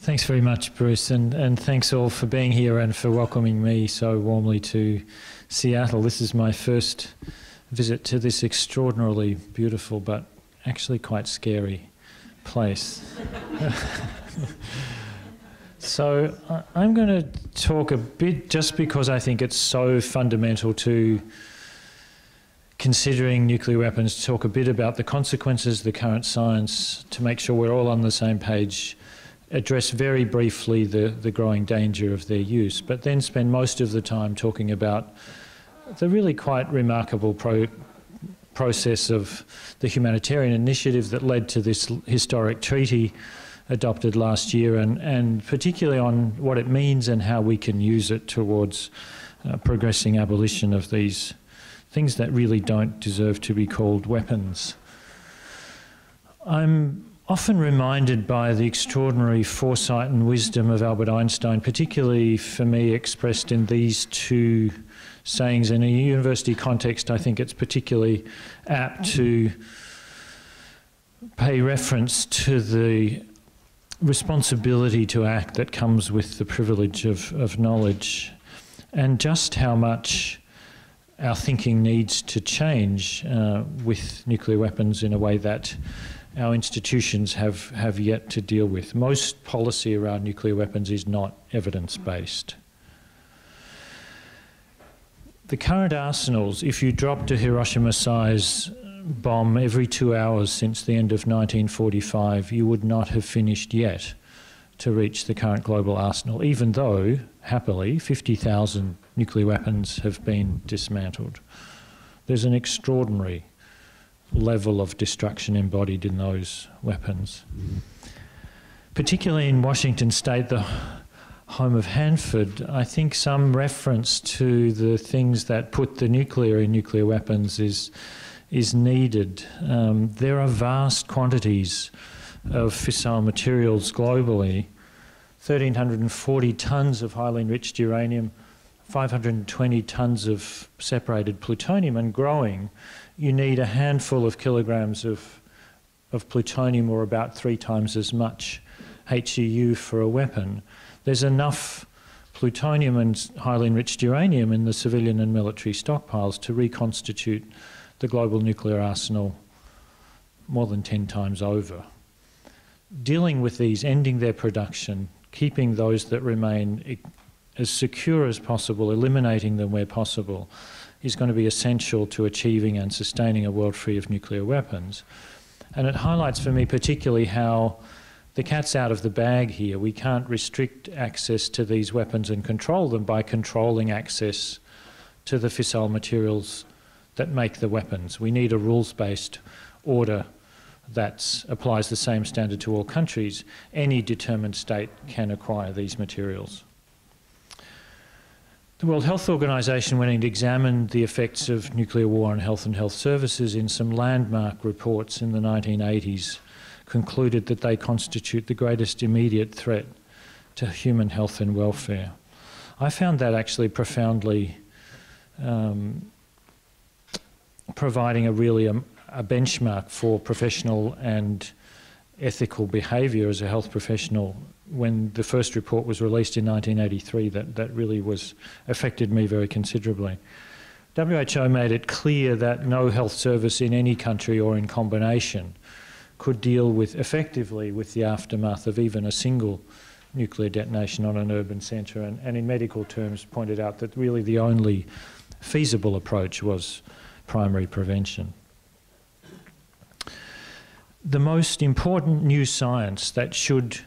Thanks very much, Bruce, and thanks all for being here and for welcoming me so warmly to Seattle. This is my first visit to this extraordinarily beautiful but actually quite scary place. So I'm going to talk a bit, just because I think it's so fundamental to considering nuclear weapons, talk a bit about the consequences, the current science, to make sure we're all on the same page, address very briefly the growing danger of their use, but then spend most of the time talking about the really quite remarkable process of the humanitarian initiative that led to this historic treaty adopted last year, and particularly on what it means and how we can use it towards progressing abolition of these things that really don't deserve to be called weapons. I'm often reminded by the extraordinary foresight and wisdom of Albert Einstein, particularly for me expressed in these two sayings. In a university context, I think it's particularly apt to pay reference to the responsibility to act that comes with the privilege of knowledge, and just how much our thinking needs to change with nuclear weapons in a way that our institutions have yet to deal with. Most policy around nuclear weapons is not evidence-based. The current arsenals, if you dropped a Hiroshima-size bomb every 2 hours since the end of 1945, you would not have finished yet to reach the current global arsenal, even though, happily, 50,000 nuclear weapons have been dismantled. There's an extraordinary level of destruction embodied in those weapons. Particularly in Washington State, the home of Hanford, I think some reference to the things that put the nuclear in nuclear weapons is needed. There are vast quantities of fissile materials globally, 1,340 tonnes of highly enriched uranium, 520 tonnes of separated plutonium, and growing. You need a handful of kilograms of plutonium, or about 3 times as much HEU for a weapon. There's enough plutonium and highly enriched uranium in the civilian and military stockpiles to reconstitute the global nuclear arsenal more than 10 times over. Dealing with these, ending their production, keeping those that remain as secure as possible, eliminating them where possible, is going to be essential to achieving and sustaining a world free of nuclear weapons. And it highlights for me particularly how the cat's out of the bag here. We can't restrict access to these weapons and control them by controlling access to the fissile materials that make the weapons. We need a rules-based order that applies the same standard to all countries. Any determined state can acquire these materials. The World Health Organization, when it examined the effects of nuclear war on health and health services in some landmark reports in the 1980s, concluded that they constitute the greatest immediate threat to human health and welfare. I found that actually profoundly providing a benchmark for professional and ethical behaviour as a health professional. When the first report was released in 1983, that really affected me very considerably. WHO made it clear that no health service in any country or in combination could deal effectively with the aftermath of even a single nuclear detonation on an urban centre, and in medical terms pointed out that really the only feasible approach was primary prevention. The most important new science that should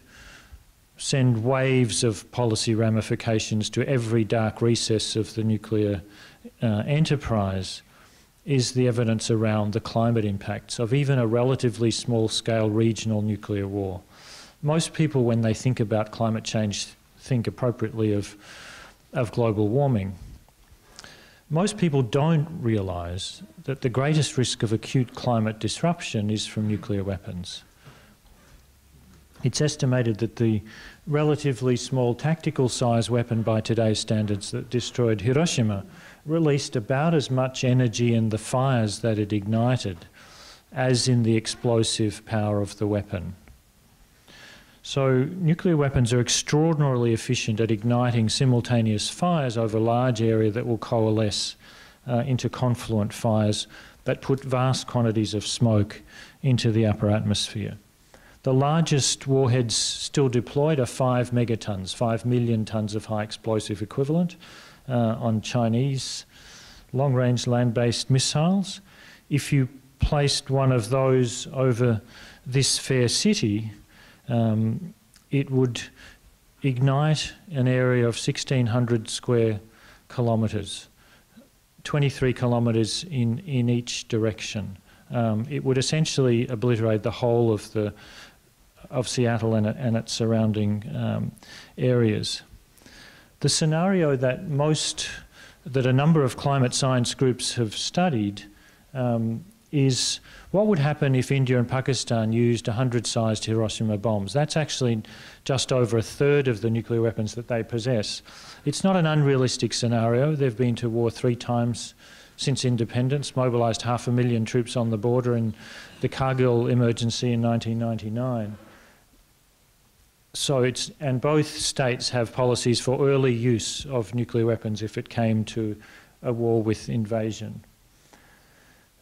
send waves of policy ramifications to every dark recess of the nuclear enterprise is the evidence around the climate impacts of even a relatively small-scale regional nuclear war. Most people, when they think about climate change, think appropriately of global warming. Most people don't realise that the greatest risk of acute climate disruption is from nuclear weapons. It's estimated that the relatively small tactical size weapon by today's standards that destroyed Hiroshima released about as much energy in the fires that it ignited as in the explosive power of the weapon. So nuclear weapons are extraordinarily efficient at igniting simultaneous fires over a large area that will coalesce into confluent fires that put vast quantities of smoke into the upper atmosphere. The largest warheads still deployed are 5 megatons, 5 million tons of high explosive equivalent on Chinese long-range land-based missiles. If you placed one of those over this fair city, it would ignite an area of 1,600 square kilometres, 23 kilometres in each direction. It would essentially obliterate the whole of Seattle and its surrounding areas. The scenario that a number of climate science groups have studied is what would happen if India and Pakistan used 100-sized Hiroshima bombs. That's actually just over a third of the nuclear weapons that they possess. It's not an unrealistic scenario. They've been to war 3 times since independence, mobilised 500,000 troops on the border in the Kargil emergency in 1999. And both states have policies for early use of nuclear weapons if it came to a war with invasion.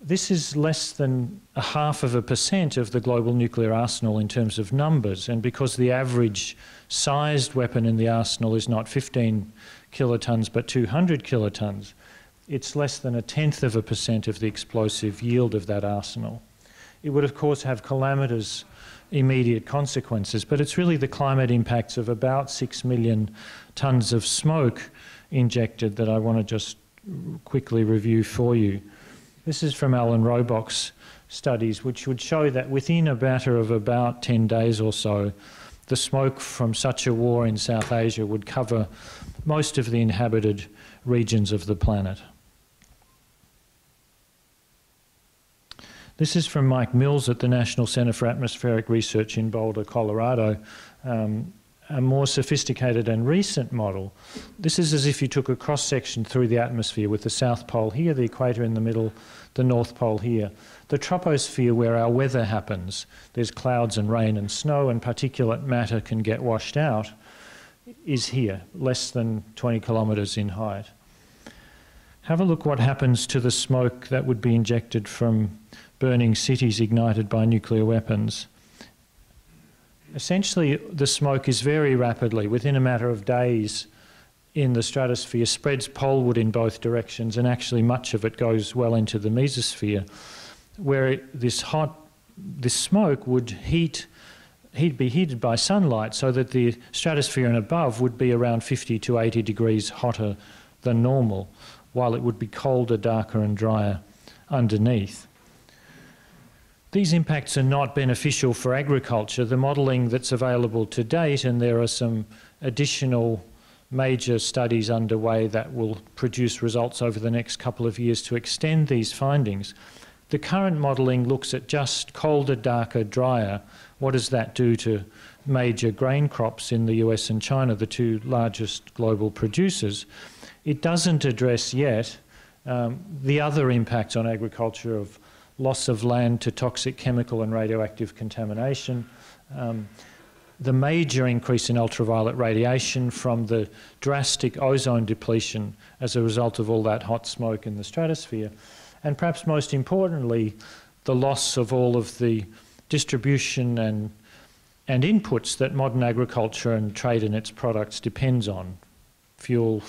This is less than 0.5% of the global nuclear arsenal in terms of numbers, and because the average sized weapon in the arsenal is not 15 kilotons but 200 kilotons, it's less than 0.1% of the explosive yield of that arsenal. It would of course have calamitous immediate consequences, but it's really the climate impacts of about 6 million tonnes of smoke injected that I want to just quickly review for you. This is from Alan Robock's studies, which would show that within a matter of about 10 days or so, the smoke from such a war in South Asia would cover most of the inhabited regions of the planet. This is from Mike Mills at the National Center for Atmospheric Research in Boulder, Colorado, a more sophisticated and recent model. This is as if you took a cross-section through the atmosphere with the South Pole here, the equator in the middle, the North Pole here. The troposphere where our weather happens, there's clouds and rain and snow and particulate matter can get washed out, is here, less than 20 kilometres in height. Have a look what happens to the smoke that would be injected from burning cities ignited by nuclear weapons. Essentially, the smoke is very rapidly, within a matter of days in the stratosphere, spreads poleward in both directions, and actually much of it goes well into the mesosphere, where this smoke would be heated by sunlight so that the stratosphere and above would be around 50 to 80 degrees hotter than normal, while it would be colder, darker and drier underneath. These impacts are not beneficial for agriculture. The modelling that's available to date, and there are some additional major studies underway that will produce results over the next couple of years to extend these findings. The current modelling looks at just colder, darker, drier. What does that do to major grain crops in the US and China, the 2 largest global producers? It doesn't address yet the other impacts on agriculture of loss of land to toxic chemical and radioactive contamination, the major increase in ultraviolet radiation from the drastic ozone depletion as a result of all that hot smoke in the stratosphere, and perhaps most importantly, the loss of all of the distribution and inputs that modern agriculture and trade in its products depends on: fuel,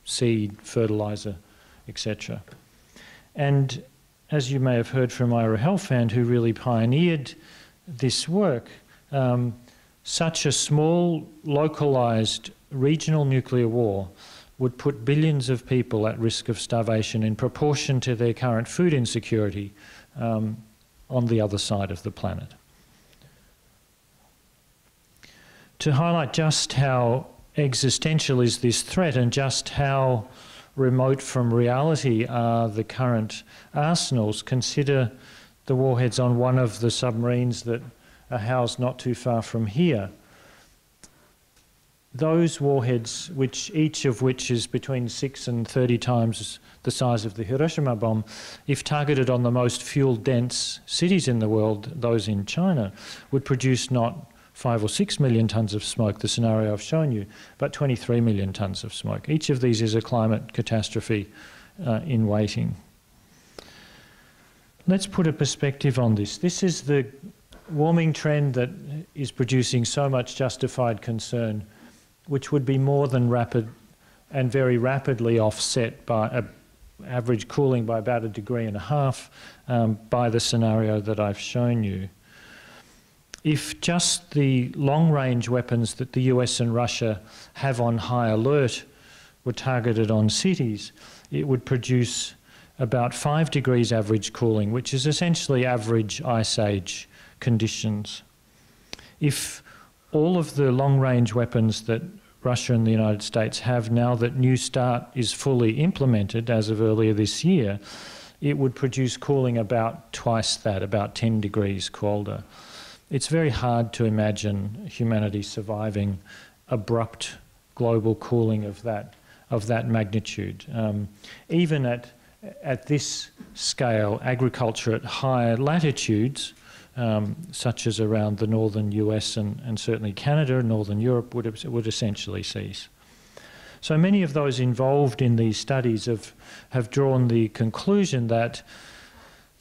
seed, fertiliser, etc. And as you may have heard from Ira Helfand, who really pioneered this work, such a small, localised, regional nuclear war would put billions of people at risk of starvation in proportion to their current food insecurity on the other side of the planet. To highlight just how existential is this threat and just how remote from reality are the current arsenals, consider the warheads on one of the submarines that are housed not too far from here. Those warheads, each of which is between 6 and 30 times the size of the Hiroshima bomb, if targeted on the most fuel-dense cities in the world, those in China, would produce not 5 or 6 million tonnes of smoke, the scenario I've shown you, but 23 million tonnes of smoke. Each of these is a climate catastrophe in waiting. Let's put a perspective on this. This is the warming trend that is producing so much justified concern, which would be more than rapid and very rapidly offset by average cooling by about 1.5 degrees by the scenario that I've shown you. If just the long-range weapons that the US and Russia have on high alert were targeted on cities, it would produce about 5 degrees average cooling, which is essentially average ice age conditions. If all of the long-range weapons that Russia and the United States have, now that New START is fully implemented as of earlier this year, it would produce cooling about twice that, about 10 degrees colder. It's very hard to imagine humanity surviving abrupt global cooling of that magnitude. Even at this scale, agriculture at higher latitudes, such as around the northern US and certainly Canada and northern Europe, would essentially cease. So many of those involved in these studies have drawn the conclusion that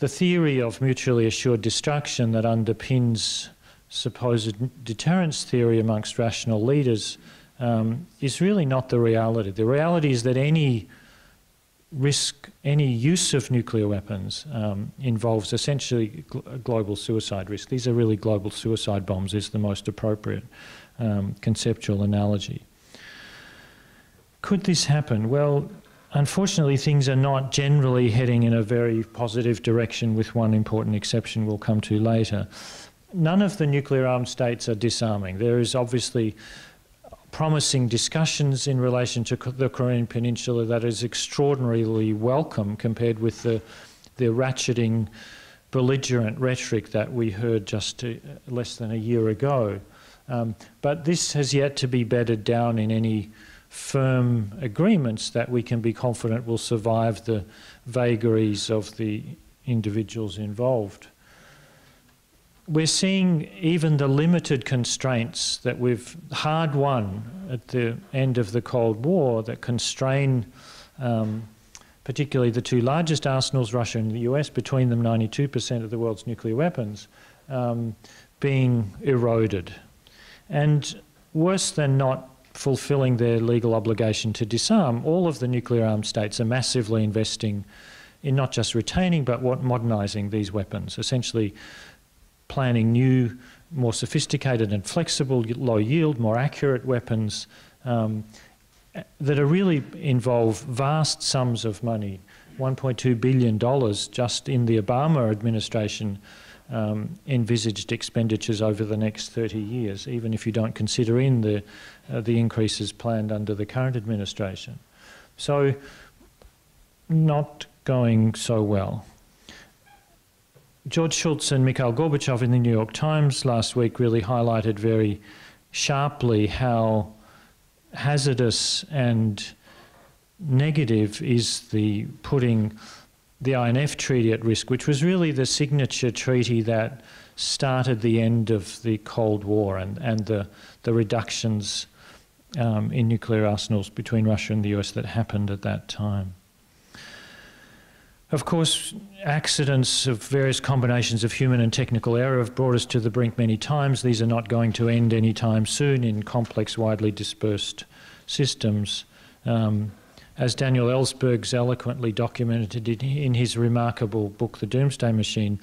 the theory of mutually assured destruction that underpins supposed deterrence theory amongst rational leaders is really not the reality. The reality is that any use of nuclear weapons involves essentially a global suicide risk. These are really global suicide bombs is the most appropriate conceptual analogy. Could this happen? Well, unfortunately, things are not generally heading in a very positive direction, with one important exception we'll come to later. None of the nuclear-armed states are disarming. There is obviously promising discussions in relation to the Korean Peninsula that is extraordinarily welcome compared with the ratcheting, belligerent rhetoric that we heard just less than a year ago. But this has yet to be bedded down in any firm agreements that we can be confident will survive the vagaries of the individuals involved. We're seeing even the limited constraints that we've hard won at the end of the Cold War that constrain particularly the two largest arsenals, Russia and the US, between them 92% of the world's nuclear weapons, being eroded. And worse than not fulfilling their legal obligation to disarm, all of the nuclear-armed states are massively investing in not just retaining but modernising these weapons, essentially planning new, more sophisticated and flexible, low-yield, more accurate weapons that are really involve vast sums of money. $1.2 billion just in the Obama administration envisaged expenditures over the next 30 years, even if you don't consider in the increases planned under the current administration. So, not going so well. George Shultz and Mikhail Gorbachev in the New York Times last week really highlighted very sharply how hazardous and negative is the putting the INF Treaty at risk, which was really the signature treaty that started the end of the Cold War and the reductions in nuclear arsenals between Russia and the US that happened at that time. Of course, accidents of various combinations of human and technical error have brought us to the brink many times. These are not going to end anytime soon in complex, widely dispersed systems. As Daniel Ellsberg's eloquently documented in his remarkable book, The Doomsday Machine,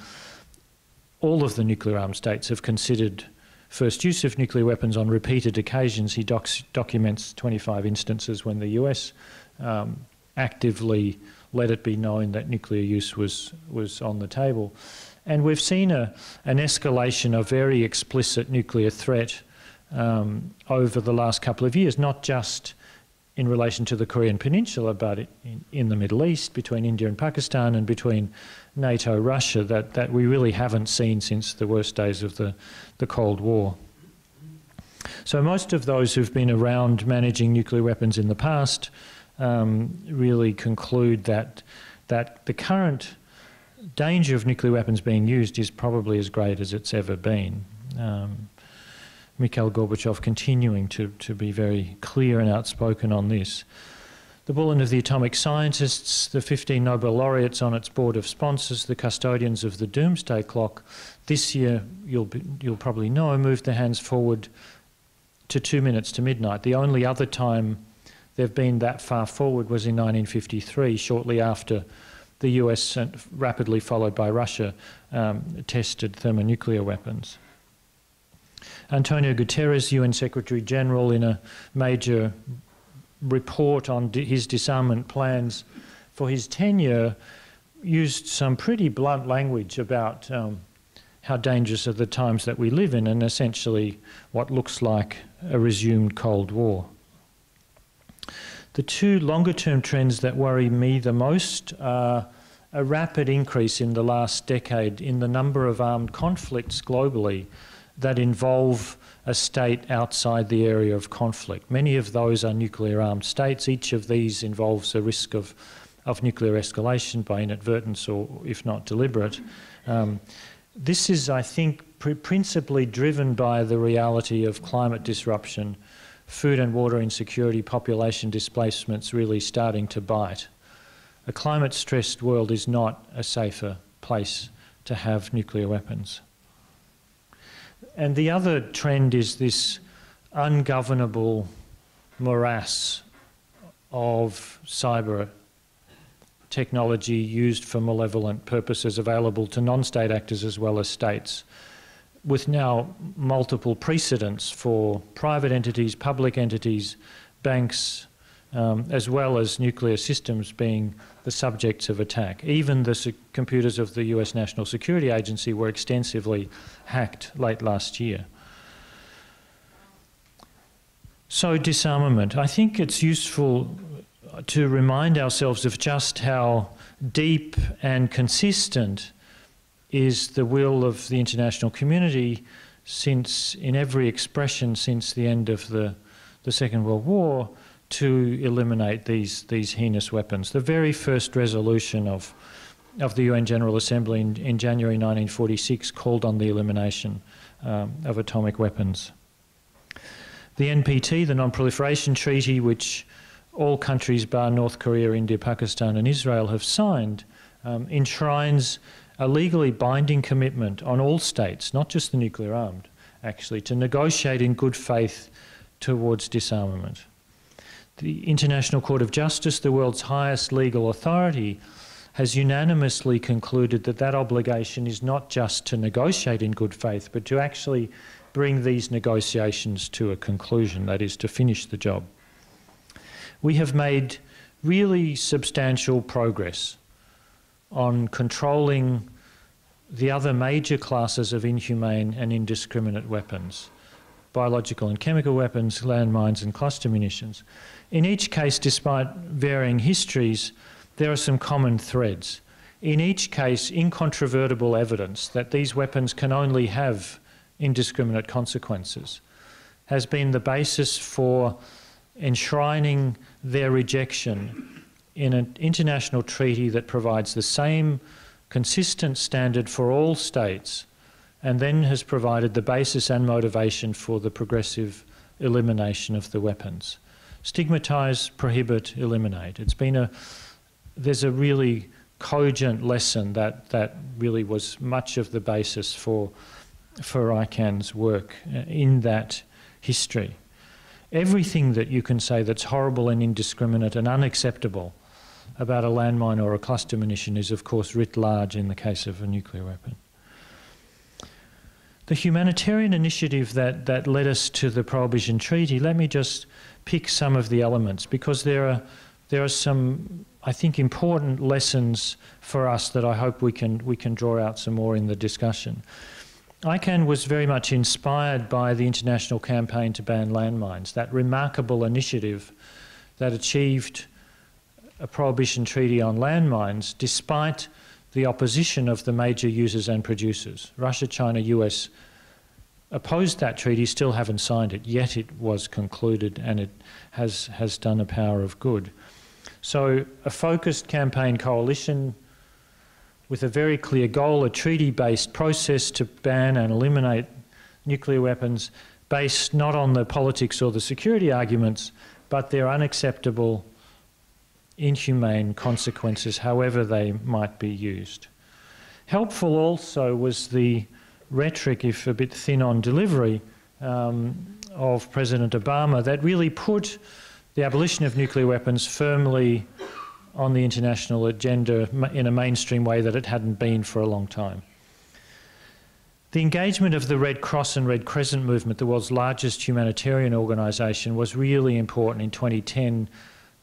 all of the nuclear-armed states have considered first use of nuclear weapons on repeated occasions. He documents 25 instances when the US actively let it be known that nuclear use was on the table. And we've seen an escalation of very explicit nuclear threat over the last couple of years, not just in relation to the Korean Peninsula, but in the Middle East, between India and Pakistan, and between NATO, Russia, that we really haven't seen since the worst days of the Cold War. So most of those who've been around managing nuclear weapons in the past really conclude that the current danger of nuclear weapons being used is probably as great as it's ever been. Mikhail Gorbachev continuing to be very clear and outspoken on this. The Bulletin of the Atomic Scientists, the 15 Nobel laureates on its board of sponsors, the custodians of the doomsday clock, this year, you'll probably know, moved their hands forward to 2 minutes to midnight. The only other time they've been that far forward was in 1953, shortly after the US, rapidly followed by Russia, tested thermonuclear weapons. Antonio Guterres, UN Secretary General, in a major report on his disarmament plans for his tenure, used some pretty blunt language about how dangerous are the times that we live in, and essentially what looks like a resumed Cold War. The two longer-term trends that worry me the most are a rapid increase in the last decade in the number of armed conflicts globally that involve a state outside the area of conflict. Many of those are nuclear-armed states. Each of these involves a risk of nuclear escalation by inadvertence or, if not deliberate. This is, I think, principally driven by the reality of climate disruption, food and water insecurity, population displacements really starting to bite. A climate-stressed world is not a safer place to have nuclear weapons. And the other trend is this ungovernable morass of cyber technology used for malevolent purposes available to non-state actors as well as states, with now multiple precedents for private entities, public entities, banks, as well as nuclear systems being the subjects of attack. Even the computers of the US National Security Agency were extensively hacked late last year. So disarmament. I think it's useful to remind ourselves of just how deep and consistent is the will of the international community in every expression since the end of the Second World War, to eliminate these heinous weapons. The very first resolution of the UN General Assembly in January 1946 called on the elimination of atomic weapons. The NPT, the Non-Proliferation Treaty, which all countries bar North Korea, India, Pakistan and Israel have signed, enshrines a legally binding commitment on all states, not just the nuclear-armed, actually, to negotiate in good faith towards disarmament. The International Court of Justice, the world's highest legal authority, has unanimously concluded that that obligation is not just to negotiate in good faith, but to actually bring these negotiations to a conclusion, that is, to finish the job. We have made really substantial progress on controlling the other major classes of inhumane and indiscriminate weapons: biological and chemical weapons, landmines and cluster munitions. In each case, despite varying histories, there are some common threads. In each case, incontrovertible evidence that these weapons can only have indiscriminate consequences has been the basis for enshrining their rejection in an international treaty that provides the same consistent standard for all states, and then has provided the basis and motivation for the progressive elimination of the weapons. Stigmatise, prohibit, eliminate. There's a really cogent lesson that really was much of the basis for ICAN's work in that history. Everything that you can say that's horrible and indiscriminate and unacceptable about a landmine or a cluster munition is, of course, writ large in the case of a nuclear weapon. The humanitarian initiative that led us to the Prohibition Treaty, let me just pick some of the elements, because there are some, I think, important lessons for us that I hope we can draw out some more in the discussion. ICAN was very much inspired by the international campaign to ban landmines, that remarkable initiative that achieved a prohibition treaty on landmines despite the opposition of the major users and producers. Russia, China, US opposed that treaty, still haven't signed it, yet it was concluded and it has done a power of good. So a focused campaign coalition with a very clear goal, a treaty-based process to ban and eliminate nuclear weapons, based not on the politics or the security arguments, but their unacceptable, inhumane consequences, however they might be used. Helpful also was the rhetoric, if a bit thin on delivery, of President Obama that really put the abolition of nuclear weapons firmly on the international agenda in a mainstream way that it hadn't been for a long time. The engagement of the Red Cross and Red Crescent movement, the world's largest humanitarian organisation, was really important. In 2010,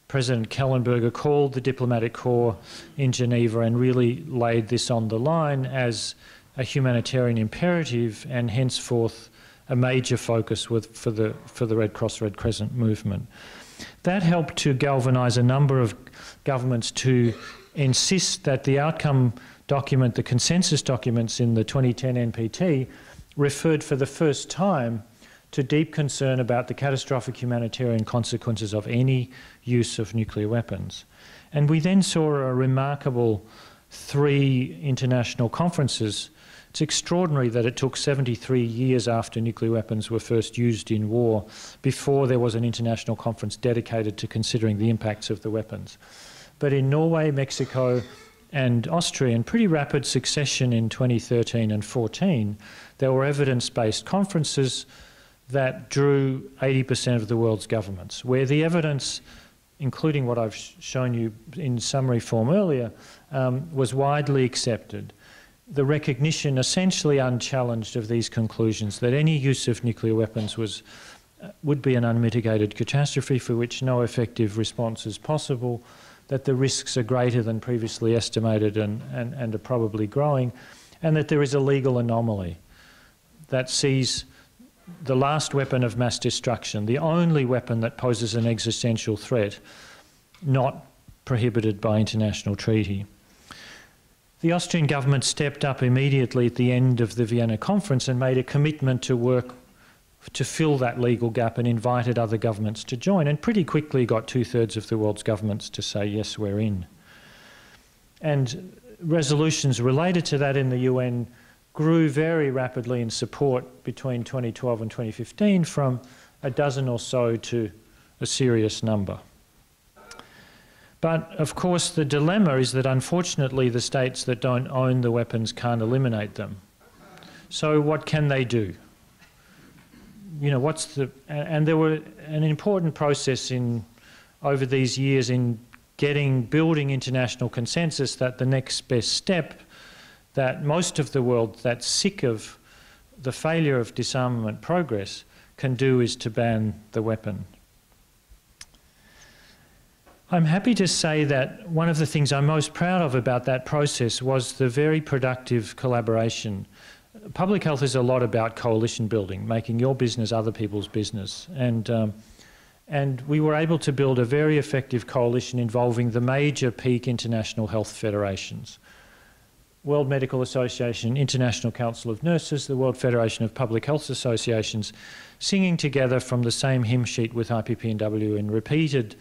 President Kellenberger called the diplomatic corps in Geneva and really laid this on the line as a humanitarian imperative and henceforth a major focus for the Red Cross, Red Crescent movement. That helped to galvanise a number of governments to insist that the outcome document, the consensus documents in the 2010 NPT, referred for the first time to deep concern about the catastrophic humanitarian consequences of any use of nuclear weapons. And we then saw a remarkable 3 international conferences. It's extraordinary that it took 73 years after nuclear weapons were first used in war before there was an international conference dedicated to considering the impacts of the weapons. But in Norway, Mexico, and Austria, in pretty rapid succession in 2013 and 14, there were evidence-based conferences that drew 80% of the world's governments, where the evidence, including what I've shown you in summary form earlier, was widely accepted. The recognition, essentially unchallenged, of these conclusions that any use of nuclear weapons would be an unmitigated catastrophe for which no effective response is possible, that the risks are greater than previously estimated and are probably growing, and that there is a legal anomaly that sees the last weapon of mass destruction, the only weapon that poses an existential threat, not prohibited by international treaty. The Austrian government stepped up immediately at the end of the Vienna conference and made a commitment to work to fill that legal gap and invited other governments to join, and pretty quickly got 2/3 of the world's governments to say, yes, we're in. And resolutions related to that in the UN grew very rapidly in support between 2012 and 2015 from a dozen or so to a serious number. But of course the dilemma is that unfortunately the states that don't own the weapons can't eliminate them. So what can they do? You know, and there were an important process over these years in building international consensus that the next best step that most of the world that's sick of the failure of disarmament progress can do is to ban the weapon. I'm happy to say that one of the things I'm most proud of about that process was the very productive collaboration. Public health is a lot about coalition building, making your business other people's business. And we were able to build a very effective coalition involving the major peak international health federations. World Medical Association, International Council of Nurses, the World Federation of Public Health Associations, singing together from the same hymn sheet with IPPNW in repeated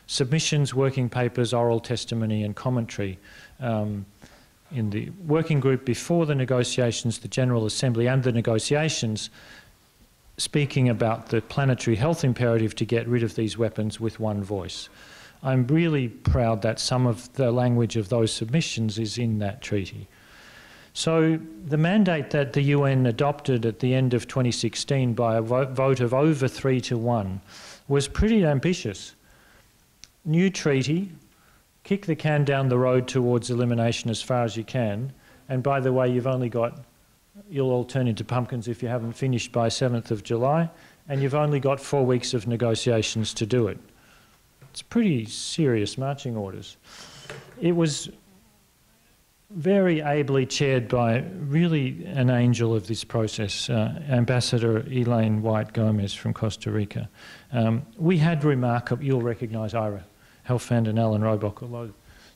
submissions, working papers, oral testimony and commentary in the working group before the negotiations, the General Assembly and the negotiations, speaking about the planetary health imperative to get rid of these weapons with one voice. I'm really proud that some of the language of those submissions is in that treaty. So the mandate that the UN adopted at the end of 2016 by a vote of over 3-1 was pretty ambitious. New treaty, kick the can down the road towards elimination as far as you can, and by the way, you'll all turn into pumpkins if you haven't finished by 7th of July, and you've only got 4 weeks of negotiations to do it. It's pretty serious marching orders. It was very ably chaired by really an angel of this process, Ambassador Elaine White Gomez from Costa Rica. We had remarkable, you'll recognise Ira Helfand and Alan Roebuck, although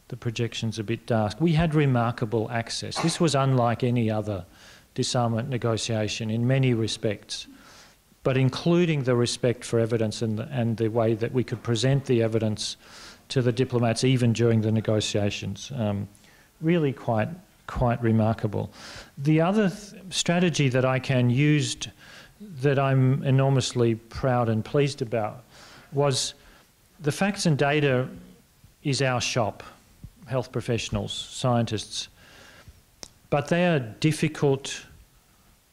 the projection's a bit dark. We had remarkable access. This was unlike any other disarmament negotiation in many respects, but including the respect for evidence and the way that we could present the evidence to the diplomats even during the negotiations. Really quite remarkable. The other strategy that ICANN used that I'm enormously proud and pleased about was the facts and data is our shop, health professionals, scientists, but they are difficult,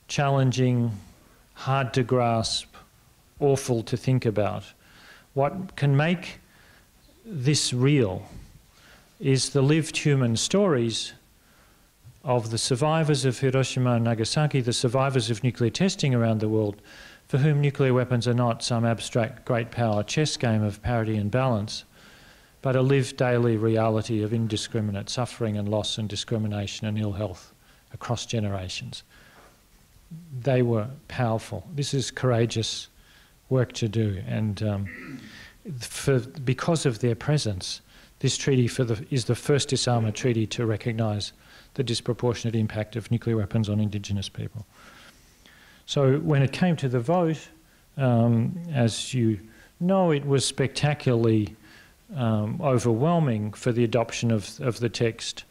challenging, hard to grasp, awful to think about. What can make this real is the lived human stories of the survivors of Hiroshima and Nagasaki, the survivors of nuclear testing around the world, for whom nuclear weapons are not some abstract great power chess game of parity and balance, but a lived daily reality of indiscriminate suffering and loss and discrimination and ill health across generations. They were powerful. This is courageous work to do, and because of their presence, this treaty is the first disarmament treaty to recognise the disproportionate impact of nuclear weapons on Indigenous people. So when it came to the vote, as you know, it was spectacularly overwhelming for the adoption of the text.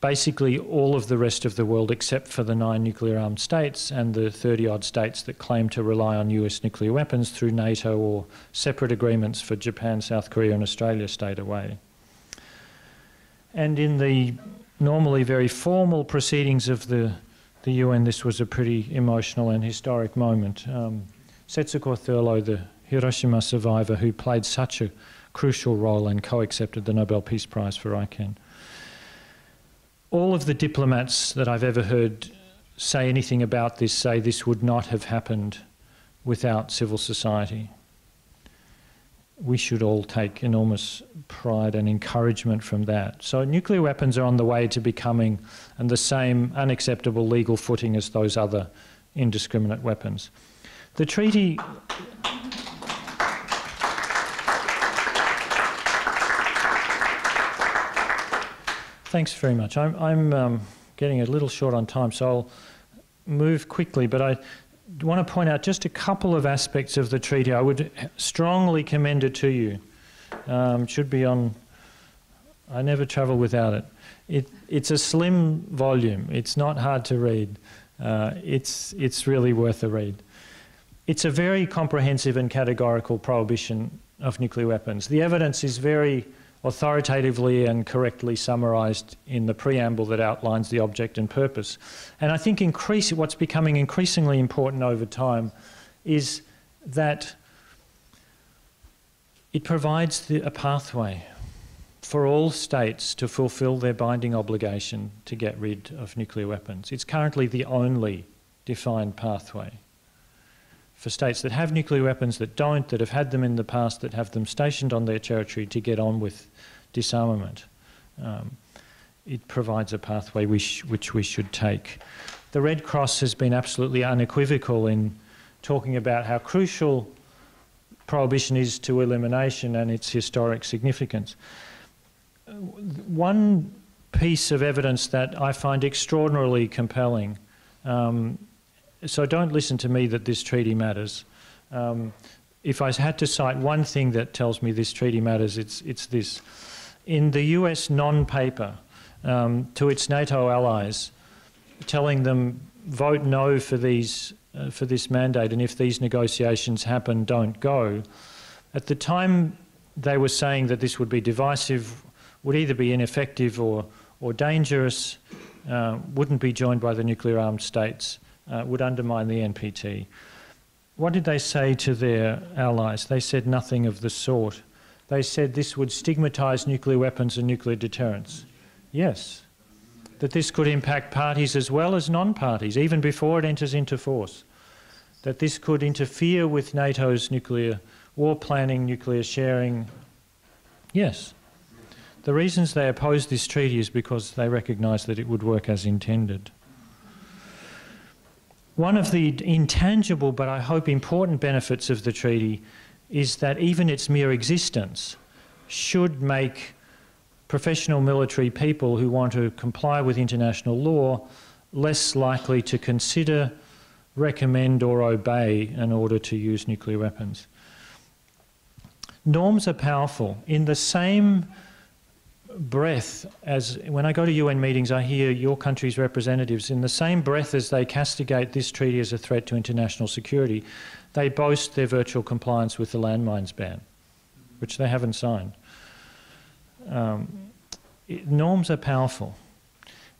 Basically all of the rest of the world, except for the 9 nuclear-armed states and the 30-odd states that claim to rely on US nuclear weapons through NATO or separate agreements for Japan, South Korea and Australia, stayed away. And in the normally very formal proceedings of the UN, this was a pretty emotional and historic moment. Setsuko Thurlow, the Hiroshima survivor who played such a crucial role and co-accepted the Nobel Peace Prize for ICAN. All of the diplomats that I've ever heard say anything about this say this would not have happened without civil society. We should all take enormous pride and encouragement from that. So nuclear weapons are on the way to becoming on the same unacceptable legal footing as those other indiscriminate weapons. The treaty... Thanks very much. I'm getting a little short on time, so I'll move quickly, but I want to point out just a couple of aspects of the treaty. I would strongly commend it to you. Should be on... I never travel without it. It's a slim volume. It's not hard to read. It's really worth a read. It's a very comprehensive and categorical prohibition of nuclear weapons. The evidence is very authoritatively and correctly summarised in the preamble that outlines the object and purpose. And I think what's becoming increasingly important over time is that it provides a pathway for all states to fulfil their binding obligation to get rid of nuclear weapons. It's currently the only defined pathway for states that have nuclear weapons, that don't, that have had them in the past, that have them stationed on their territory to get on with disarmament. It provides a pathway which we should take. The Red Cross has been absolutely unequivocal in talking about how crucial prohibition is to elimination and its historic significance. One piece of evidence that I find extraordinarily compelling, so don't listen to me that this treaty matters. If I had to cite one thing that tells me this treaty matters, it's this. In the US non-paper to its NATO allies, telling them vote no for this mandate, and if these negotiations happen, don't go. At the time, they were saying that this would be divisive, would either be ineffective or dangerous, wouldn't be joined by the nuclear-armed states, would undermine the NPT. What did they say to their allies? They said nothing of the sort. They said this would stigmatise nuclear weapons and nuclear deterrence. Yes, that this could impact parties as well as non-parties, even before it enters into force. That this could interfere with NATO's nuclear war planning, nuclear sharing. Yes. The reasons they opposed this treaty is because they recognised that it would work as intended. One of the intangible but I hope important benefits of the treaty is that even its mere existence should make professional military people who want to comply with international law less likely to consider, recommend or obey an order to use nuclear weapons. Norms are powerful. In the same breath, as when I go to UN meetings, I hear your country's representatives, in the same breath as they castigate this treaty as a threat to international security, they boast their virtual compliance with the landmines ban, which they haven't signed. Norms are powerful,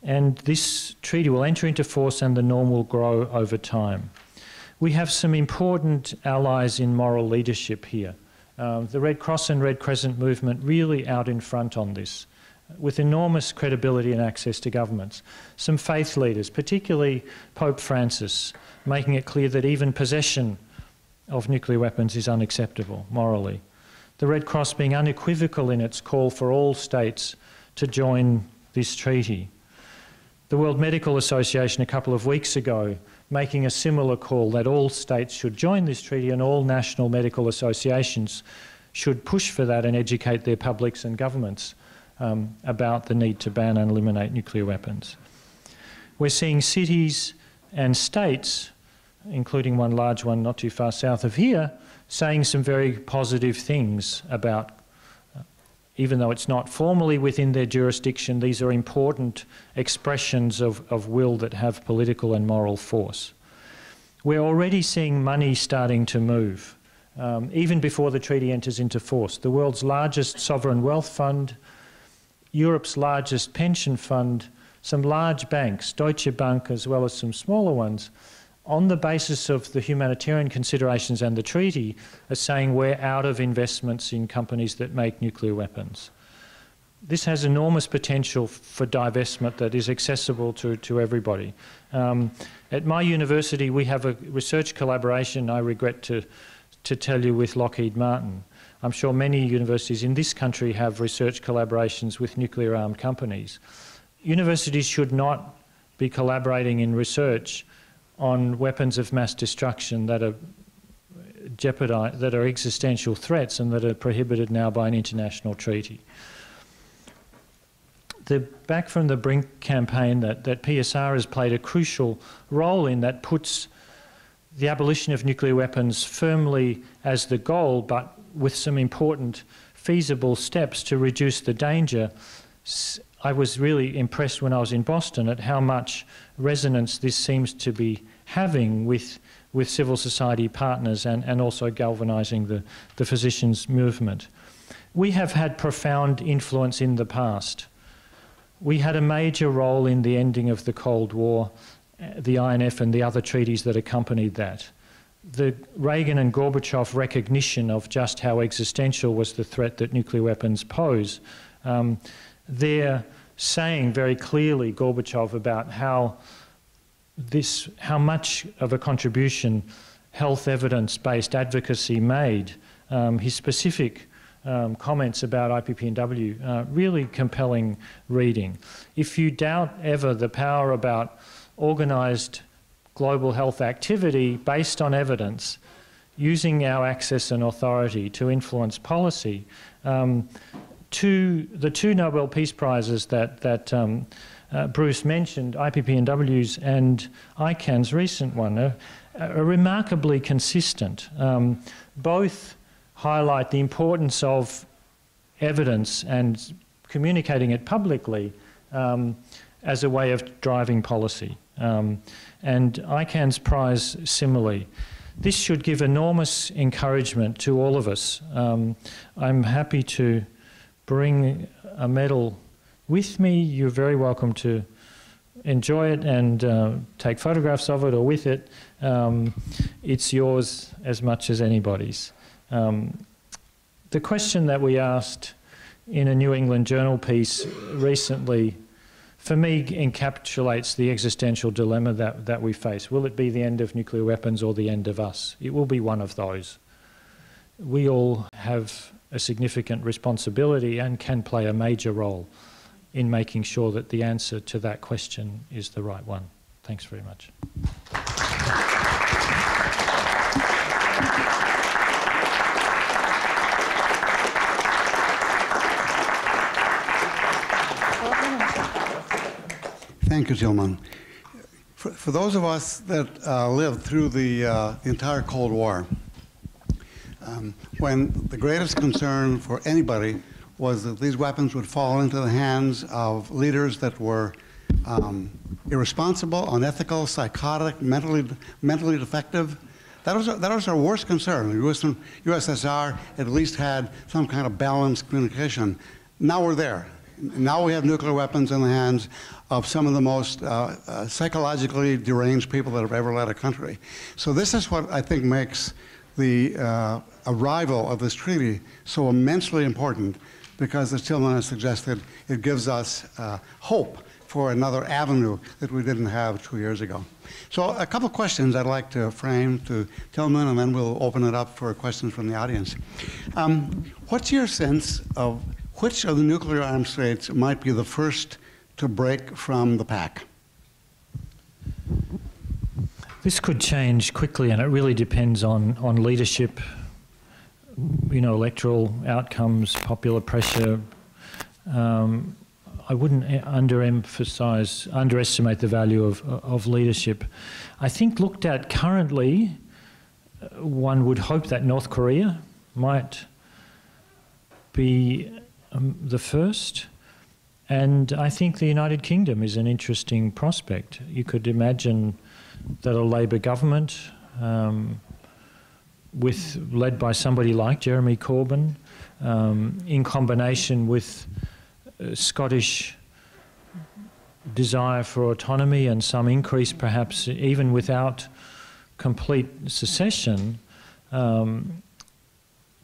and this treaty will enter into force and the norm will grow over time. We have some important allies in moral leadership here. The Red Cross and Red Crescent movement really out in front on this, with enormous credibility and access to governments. Some faith leaders, particularly Pope Francis, making it clear that even possession of nuclear weapons is unacceptable morally. The Red Cross being unequivocal in its call for all states to join this treaty. The World Medical Association a couple of weeks ago making a similar call that all states should join this treaty and all national medical associations should push for that and educate their publics and governments about the need to ban and eliminate nuclear weapons. We're seeing cities and states, including one large one not too far south of here, saying some very positive things about, even though it's not formally within their jurisdiction, these are important expressions of will that have political and moral force. We're already seeing money starting to move, even before the treaty enters into force. The world's largest sovereign wealth fund, Europe's largest pension fund, some large banks, Deutsche Bank as well as some smaller ones, on the basis of the humanitarian considerations and the treaty, are saying we're out of investments in companies that make nuclear weapons. This has enormous potential for divestment that is accessible to everybody. At my university, we have a research collaboration, I regret to tell you, with Lockheed Martin. I'm sure many universities in this country have research collaborations with nuclear-armed companies. Universities should not be collaborating in research on weapons of mass destruction that are that are existential threats and that are prohibited now by an international treaty. Back from the Brink campaign, that PSR has played a crucial role in that puts the abolition of nuclear weapons firmly as the goal, but with some important feasible steps to reduce the danger. I was really impressed when I was in Boston at how much resonance this seems to be having with civil society partners and also galvanising the physicians' movement. We have had profound influence in the past. We had a major role in the ending of the Cold War, the INF and the other treaties that accompanied that. The Reagan and Gorbachev recognition of just how existential was the threat that nuclear weapons pose. They're saying very clearly, Gorbachev, about how much of a contribution health evidence-based advocacy made. His specific comments about IPPNW, really compelling reading. If you doubt ever the power about organised global health activity based on evidence, using our access and authority to influence policy, the two Nobel Peace Prizes that Bruce mentioned, IPPNW's and ICANN's recent one, are remarkably consistent. Both highlight the importance of evidence and communicating it publicly as a way of driving policy. And ICANN's prize similarly. This should give enormous encouragement to all of us. I'm happy to bring a medal with me. You're very welcome to enjoy it and take photographs of it or with it. It's yours as much as anybody's. The question that we asked in a New England Journal piece recently, for me, encapsulates the existential dilemma that we face. Will it be the end of nuclear weapons or the end of us? It will be one of those. We all have a significant responsibility and can play a major role in making sure that the answer to that question is the right one. Thanks very much. Thank you, Tilman. For those of us that lived through the entire Cold War, when the greatest concern for anybody was that these weapons would fall into the hands of leaders that were irresponsible, unethical, psychotic, mentally defective. That was our worst concern. The USSR at least had some kind of balanced communication. Now we're there. Now we have nuclear weapons in the hands of some of the most psychologically deranged people that have ever led a country. So this is what I think makes the arrival of this treaty so immensely important, because, as Tilman has suggested, it gives us hope for another avenue that we didn't have 2 years ago. So a couple of questions I'd like to frame to Tilman, and then we'll open it up for questions from the audience. What's your sense of which of the nuclear armed states might be the first to break from the pack? This could change quickly, and it really depends on leadership, electoral outcomes, popular pressure. I wouldn't underestimate the value of leadership. I think looked at currently, one would hope that North Korea might be the first. And I think the United Kingdom is an interesting prospect. You could imagine that a Labour government, led by somebody like Jeremy Corbyn, in combination with Scottish desire for autonomy and some increase, perhaps even without complete secession,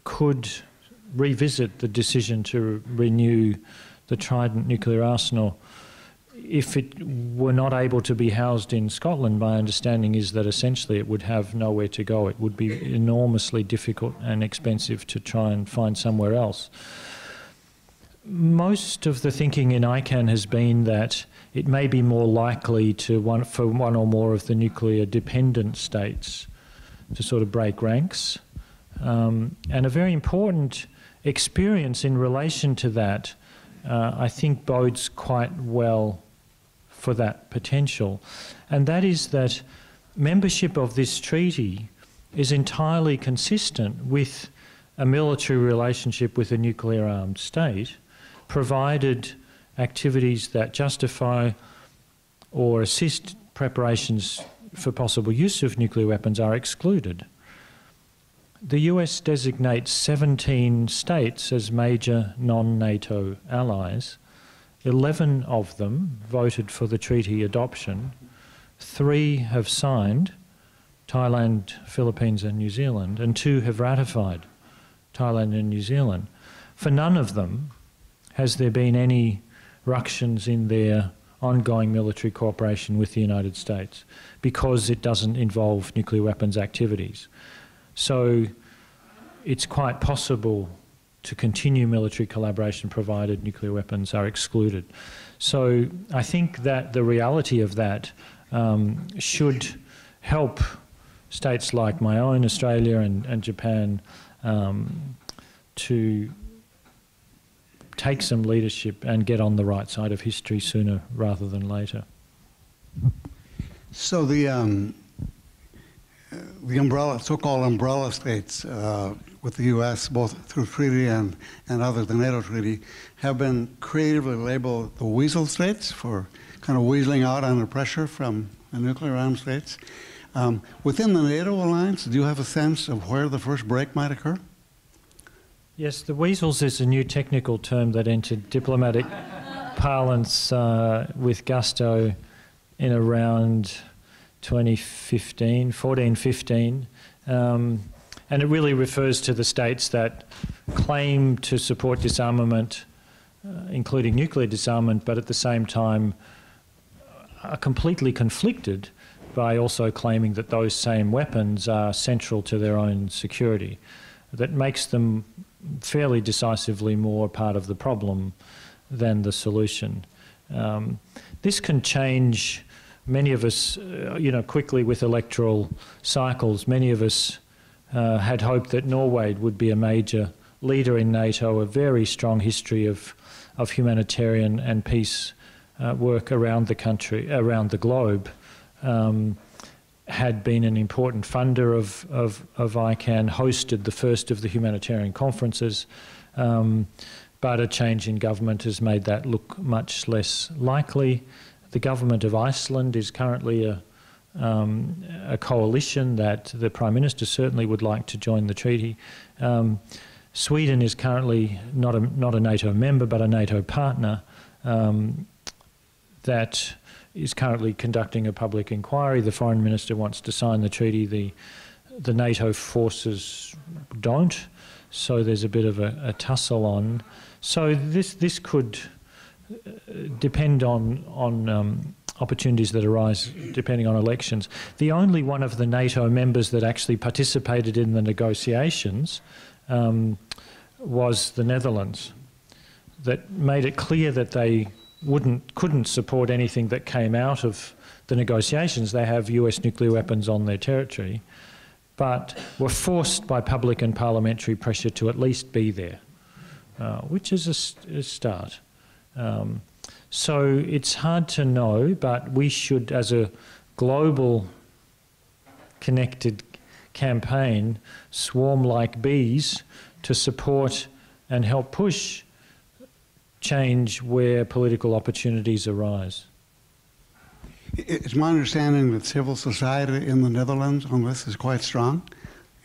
could revisit the decision to renew the Trident nuclear arsenal. If it were not able to be housed in Scotland, my understanding is that essentially it would have nowhere to go. It would be enormously difficult and expensive to try and find somewhere else. Most of the thinking in ICAN has been that it may be more likely for one or more of the nuclear dependent states to sort of break ranks. And a very important experience in relation to that, I think, bodes quite well for that potential. And that is that membership of this treaty is entirely consistent with a military relationship with a nuclear armed state, provided activities that justify or assist preparations for possible use of nuclear weapons are excluded. The US designates 17 states as major non-NATO allies. 11 of them voted for the treaty adoption. 3 have signed, Thailand, Philippines and New Zealand, and 2 have ratified, Thailand and New Zealand. For none of them has there been any ructions in their ongoing military cooperation with the United States, because it doesn't involve nuclear weapons activities. So it's quite possible to continue military collaboration provided nuclear weapons are excluded. So I think that the reality of that should help states like my own, Australia and Japan, to take some leadership and get on the right side of history sooner rather than later. So the so-called umbrella states with the U.S., both through treaty and others, the NATO treaty, have been creatively labeled the weasel states for kind of weaseling out under pressure from the nuclear armed states. Within the NATO alliance, do you have a sense of where the first break might occur? Yes, the weasels is a new technical term that entered diplomatic parlance with gusto in around 2015, 14-15. And it really refers to the states that claim to support disarmament, including nuclear disarmament, but at the same time are completely conflicted by also claiming that those same weapons are central to their own security. That makes them fairly decisively more part of the problem than the solution. This can change. Many of us, quickly with electoral cycles, many of us had hoped that Norway would be a major leader in NATO, a very strong history of humanitarian and peace work around the country, around the globe. had been an important funder of ICANN, hosted the first of the humanitarian conferences, but a change in government has made that look much less likely. The government of Iceland is currently a coalition that the Prime Minister certainly would like to join the treaty. Sweden is currently not a NATO member but a NATO partner that is currently conducting a public inquiry. The Foreign Minister wants to sign the treaty. The NATO forces don't, so there's a bit of a tussle on. So this could depend on opportunities that arise depending on elections. The only one of the NATO members that actually participated in the negotiations was the Netherlands, that made it clear that they couldn't support anything that came out of the negotiations. They have US nuclear weapons on their territory, but were forced by public and parliamentary pressure to at least be there, which is a start. So it's hard to know, but we should, as a global connected campaign, swarm like bees to support and help push change where political opportunities arise. It's my understanding that civil society in the Netherlands on this is quite strong,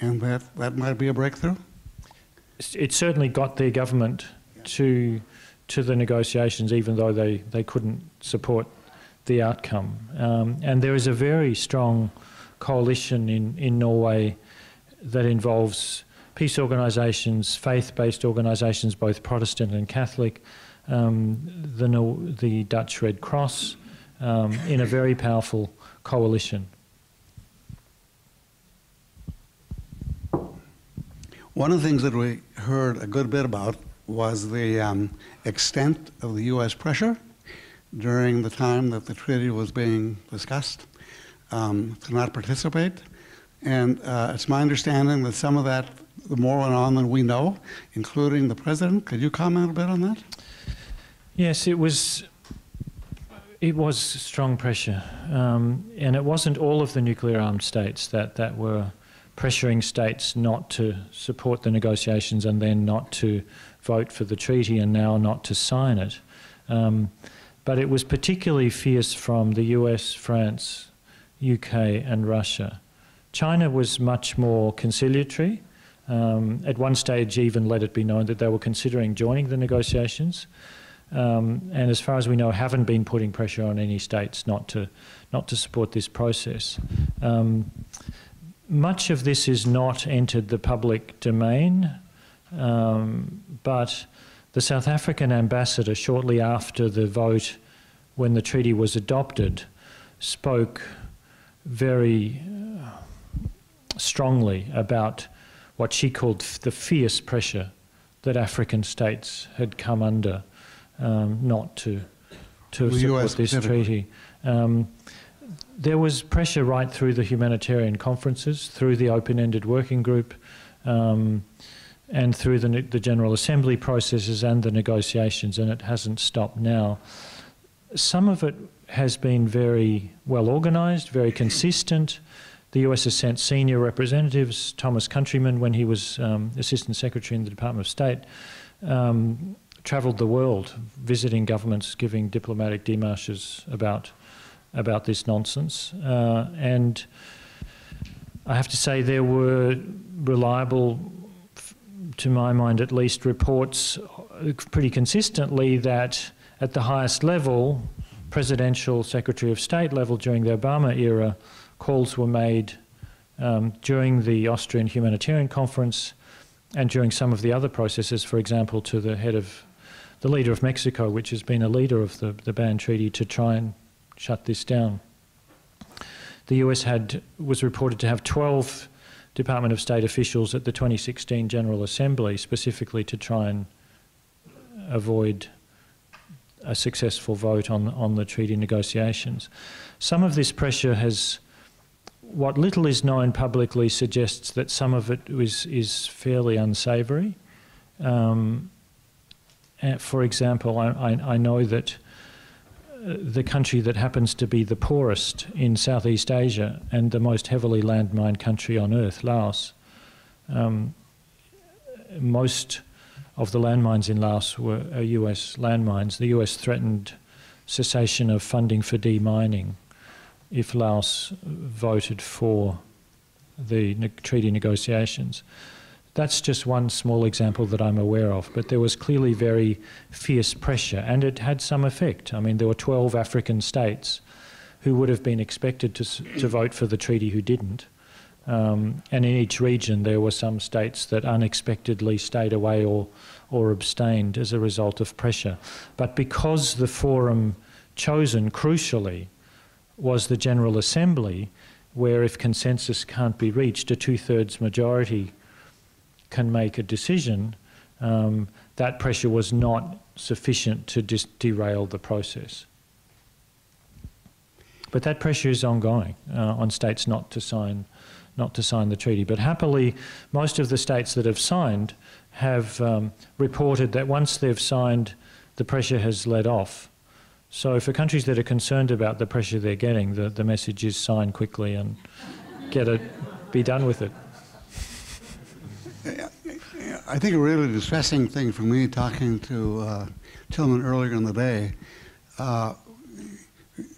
and that might be a breakthrough? It certainly got their government to the negotiations, even though they couldn't support the outcome. And there is a very strong coalition in Norway that involves peace organisations, faith-based organisations, both Protestant and Catholic, the Dutch Red Cross, in a very powerful coalition. One of the things that we heard a good bit about was the extent of the U.S. pressure during the time that the treaty was being discussed to not participate. And it's my understanding that some of that, the more went on than we know, including the president. Could you comment a bit on that? Yes, it was strong pressure, and it wasn't all of the nuclear-armed states that were pressuring states not to support the negotiations and then not to vote for the treaty and now not to sign it. But it was particularly fierce from the US, France, UK and Russia. China was much more conciliatory. At one stage even let it be known that they were considering joining the negotiations. And as far as we know, haven't been putting pressure on any states not to support this process. Much of this is not entered the public domain, but the South African ambassador, shortly after the vote, when the treaty was adopted, spoke very strongly about what she called the fierce pressure that African states had come under not to support this treaty. There was pressure right through the humanitarian conferences, through the open-ended working group, and through the General Assembly processes and the negotiations, and it hasn't stopped now. Some of it has been very well organised, very consistent. The US has sent senior representatives. Thomas Countryman, when he was Assistant Secretary in the Department of State, travelled the world, visiting governments, giving diplomatic démarches about this nonsense. And I have to say there were reliable, to my mind at least, reports pretty consistently that at the highest level, presidential, Secretary of State level during the Obama era, calls were made during the Austrian Humanitarian Conference and during some of the other processes, for example, to the leader of Mexico, which has been a leader of the ban treaty, to try and shut this down. The US was reported to have 12 Department of State officials at the 2016 General Assembly, specifically to try and avoid a successful vote on the treaty negotiations. Some of this pressure has, what little is known publicly suggests that some of it is fairly unsavoury. For example, I know that the country that happens to be the poorest in Southeast Asia and the most heavily landmined country on earth, Laos. Most of the landmines in Laos were US landmines. The US threatened cessation of funding for demining if Laos voted for the treaty negotiations. That's just one small example that I'm aware of, but there was clearly very fierce pressure, and it had some effect. I mean, there were 12 African states who would have been expected to vote for the treaty who didn't. And in each region there were some states that unexpectedly stayed away or abstained as a result of pressure. But because the forum chosen, crucially, was the General Assembly, where if consensus can't be reached, a 2/3 majority can make a decision, that pressure was not sufficient to derail the process. But that pressure is ongoing on states not to sign the treaty. But happily, most of the states that have signed have reported that once they've signed, the pressure has let off. So for countries that are concerned about the pressure they're getting, the message is sign quickly and be done with it. I think a really distressing thing for me talking to Tilman earlier in the day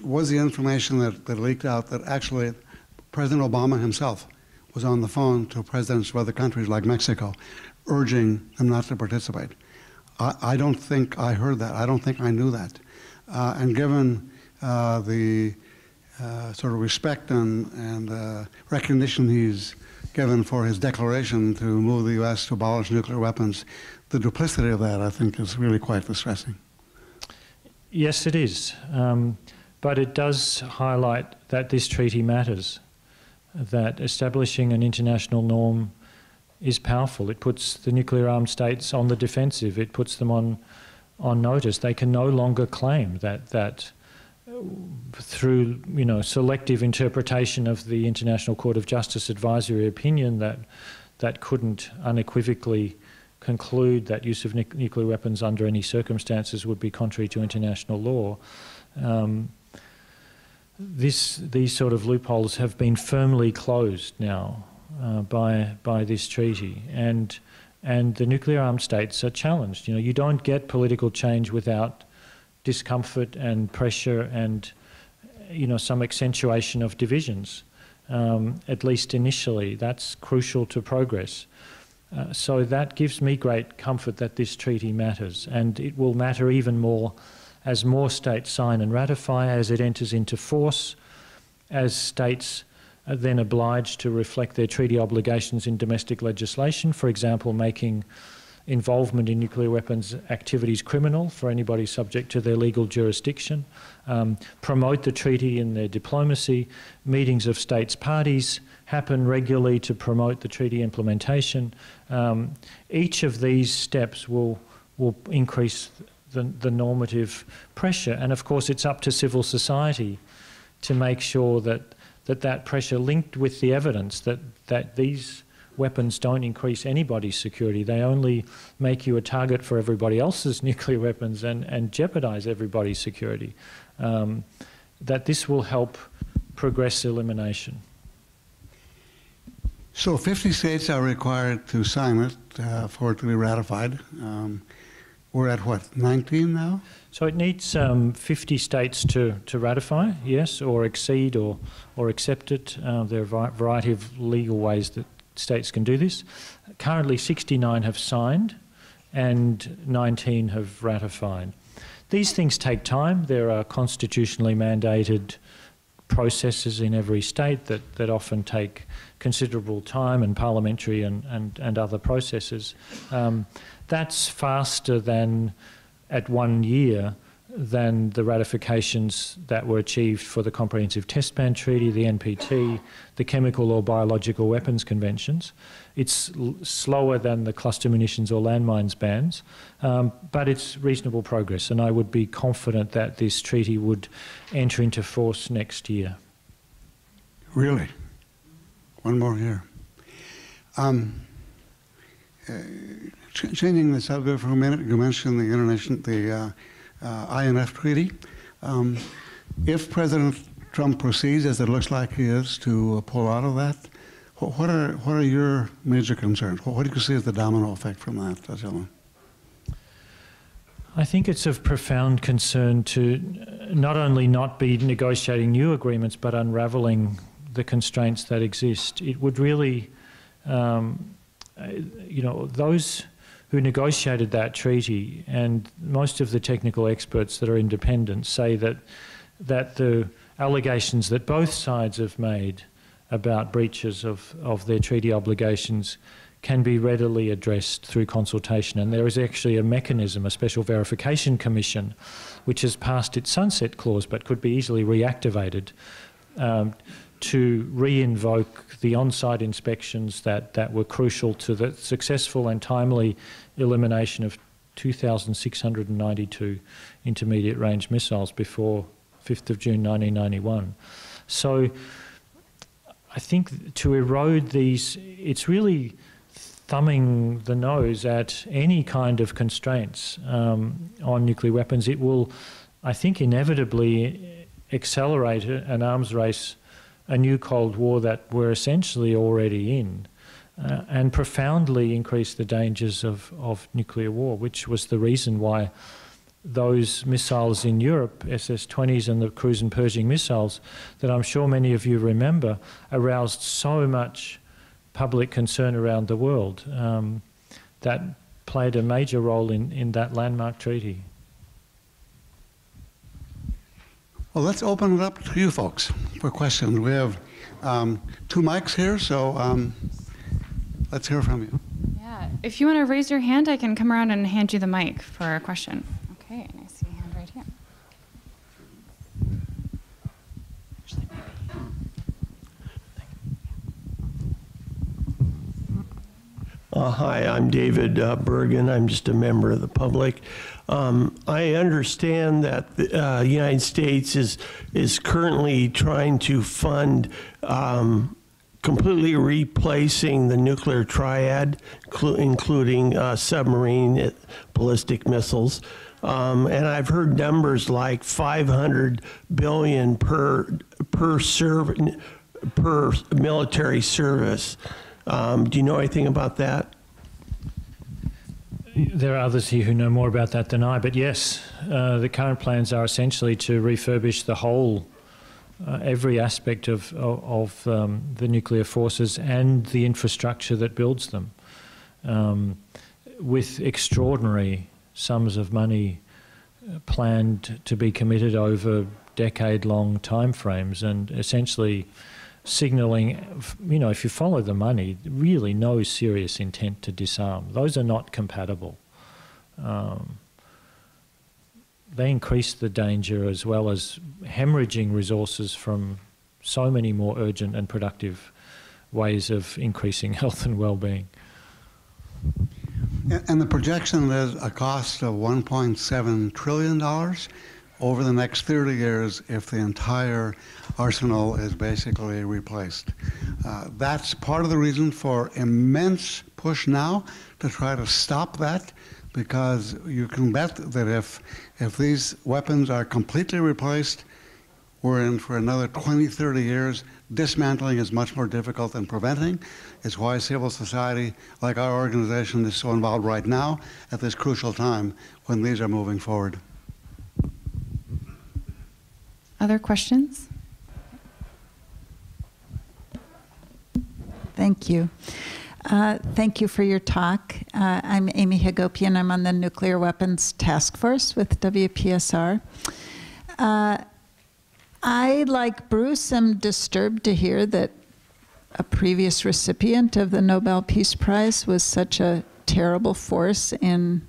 was the information that leaked out that actually President Obama himself was on the phone to presidents of other countries like Mexico, urging them not to participate. I don't think I heard that. I don't think I knew that. And given the sort of respect and recognition he's given for his declaration to move the U.S. to abolish nuclear weapons, the duplicity of that, I think, is really quite distressing. Yes, it is. But it does highlight that this treaty matters, that establishing an international norm is powerful. It puts the nuclear-armed states on the defensive. It puts them on notice. They can no longer claim that through selective interpretation of the International Court of Justice advisory opinion that couldn't unequivocally conclude that use of nuclear weapons under any circumstances would be contrary to international law. These sort of loopholes have been firmly closed now by this treaty, and the nuclear-armed states are challenged. You don't get political change without discomfort and pressure and some accentuation of divisions, at least initially. That's crucial to progress. So that gives me great comfort that this treaty matters, and it will matter even more as more states sign and ratify, as it enters into force, as states are then obliged to reflect their treaty obligations in domestic legislation, for example, making involvement in nuclear weapons activities criminal for anybody subject to their legal jurisdiction, promote the treaty in their diplomacy, meetings of states parties happen regularly to promote the treaty implementation. Each of these steps will increase the normative pressure, and of course it's up to civil society to make sure that pressure linked with the evidence that these weapons don't increase anybody's security. They only make you a target for everybody else's nuclear weapons and jeopardize everybody's security. That this will help progress elimination. So 50 states are required to sign it for it to be ratified. We're at what, 19 now? So it needs 50 states to ratify, yes, or exceed or accept it. There are a variety of legal ways that states can do this. Currently 69 have signed and 19 have ratified. These things take time. There are constitutionally mandated processes in every state that often take considerable time, and parliamentary and other processes. That's faster than at 1 year than the ratifications that were achieved for the Comprehensive Test Ban Treaty, the NPT, the Chemical or Biological Weapons Conventions. It's slower than the cluster munitions or landmines bans, but it's reasonable progress, and I would be confident that this treaty would enter into force next year. Really? One more here. Changing the subject for a minute, you mentioned the INF Treaty. If President Trump proceeds, as it looks like he is, to pull out of that, what are your major concerns? What do you see as the domino effect from that, Tilman? I think it's of profound concern to not only not be negotiating new agreements, but unraveling the constraints that exist. It would really, you know, those who negotiated that treaty, and most of the technical experts that are independent, say that the allegations that both sides have made about breaches of their treaty obligations can be readily addressed through consultation. And there is actually a mechanism, a special verification commission, which has passed its sunset clause but could be easily reactivated to re-invoke the on-site inspections that were crucial to the successful and timely elimination of 2,692 intermediate range missiles before 5th of June 1991. So I think to erode these, it's really thumbing the nose at any kind of constraints on nuclear weapons. It will, I think, inevitably accelerate an arms race, a new Cold War that we're essentially already in, and profoundly increase the dangers of nuclear war, which was the reason why those missiles in Europe, SS-20s and the cruise and Pershing missiles, that I'm sure many of you remember, aroused so much public concern around the world. That played a major role in that landmark treaty. Well, let's open it up to you folks for questions. We have 2 mics here, so let's hear from you. Yeah, if you want to raise your hand, I can come around and hand you the mic for a question. Okay, and I see a hand right here. Hi, I'm David Bergen. I'm just a member of the public. I understand that the United States is currently trying to fund completely replacing the nuclear triad, including submarine ballistic missiles. And I've heard numbers like $500 billion per military service. Do you know anything about that? There are others here who know more about that than I, but yes, the current plans are essentially to refurbish the whole, every aspect of the nuclear forces and the infrastructure that builds them, with extraordinary sums of money planned to be committed over decade-long timeframes, and essentially signalling, you know, if you follow the money, really no serious intent to disarm. Those are not compatible. They increase the danger as well as hemorrhaging resources from so many more urgent and productive ways of increasing health and well-being. And the projection is a cost of $1.7 trillion over the next 30 years if the entire arsenal is basically replaced. That's part of the reason for immense push now to try to stop that, because you can bet that if these weapons are completely replaced, we're in for another 20, 30 years. Dismantling is much more difficult than preventing. It's why civil society, like our organization, is so involved right now at this crucial time when these are moving forward. Other questions? Thank you. Thank you for your talk. I'm Amy Hagopian. I'm on the Nuclear Weapons Task Force with WPSR. I, like Bruce, am disturbed to hear that a previous recipient of the Nobel Peace Prize was such a terrible force in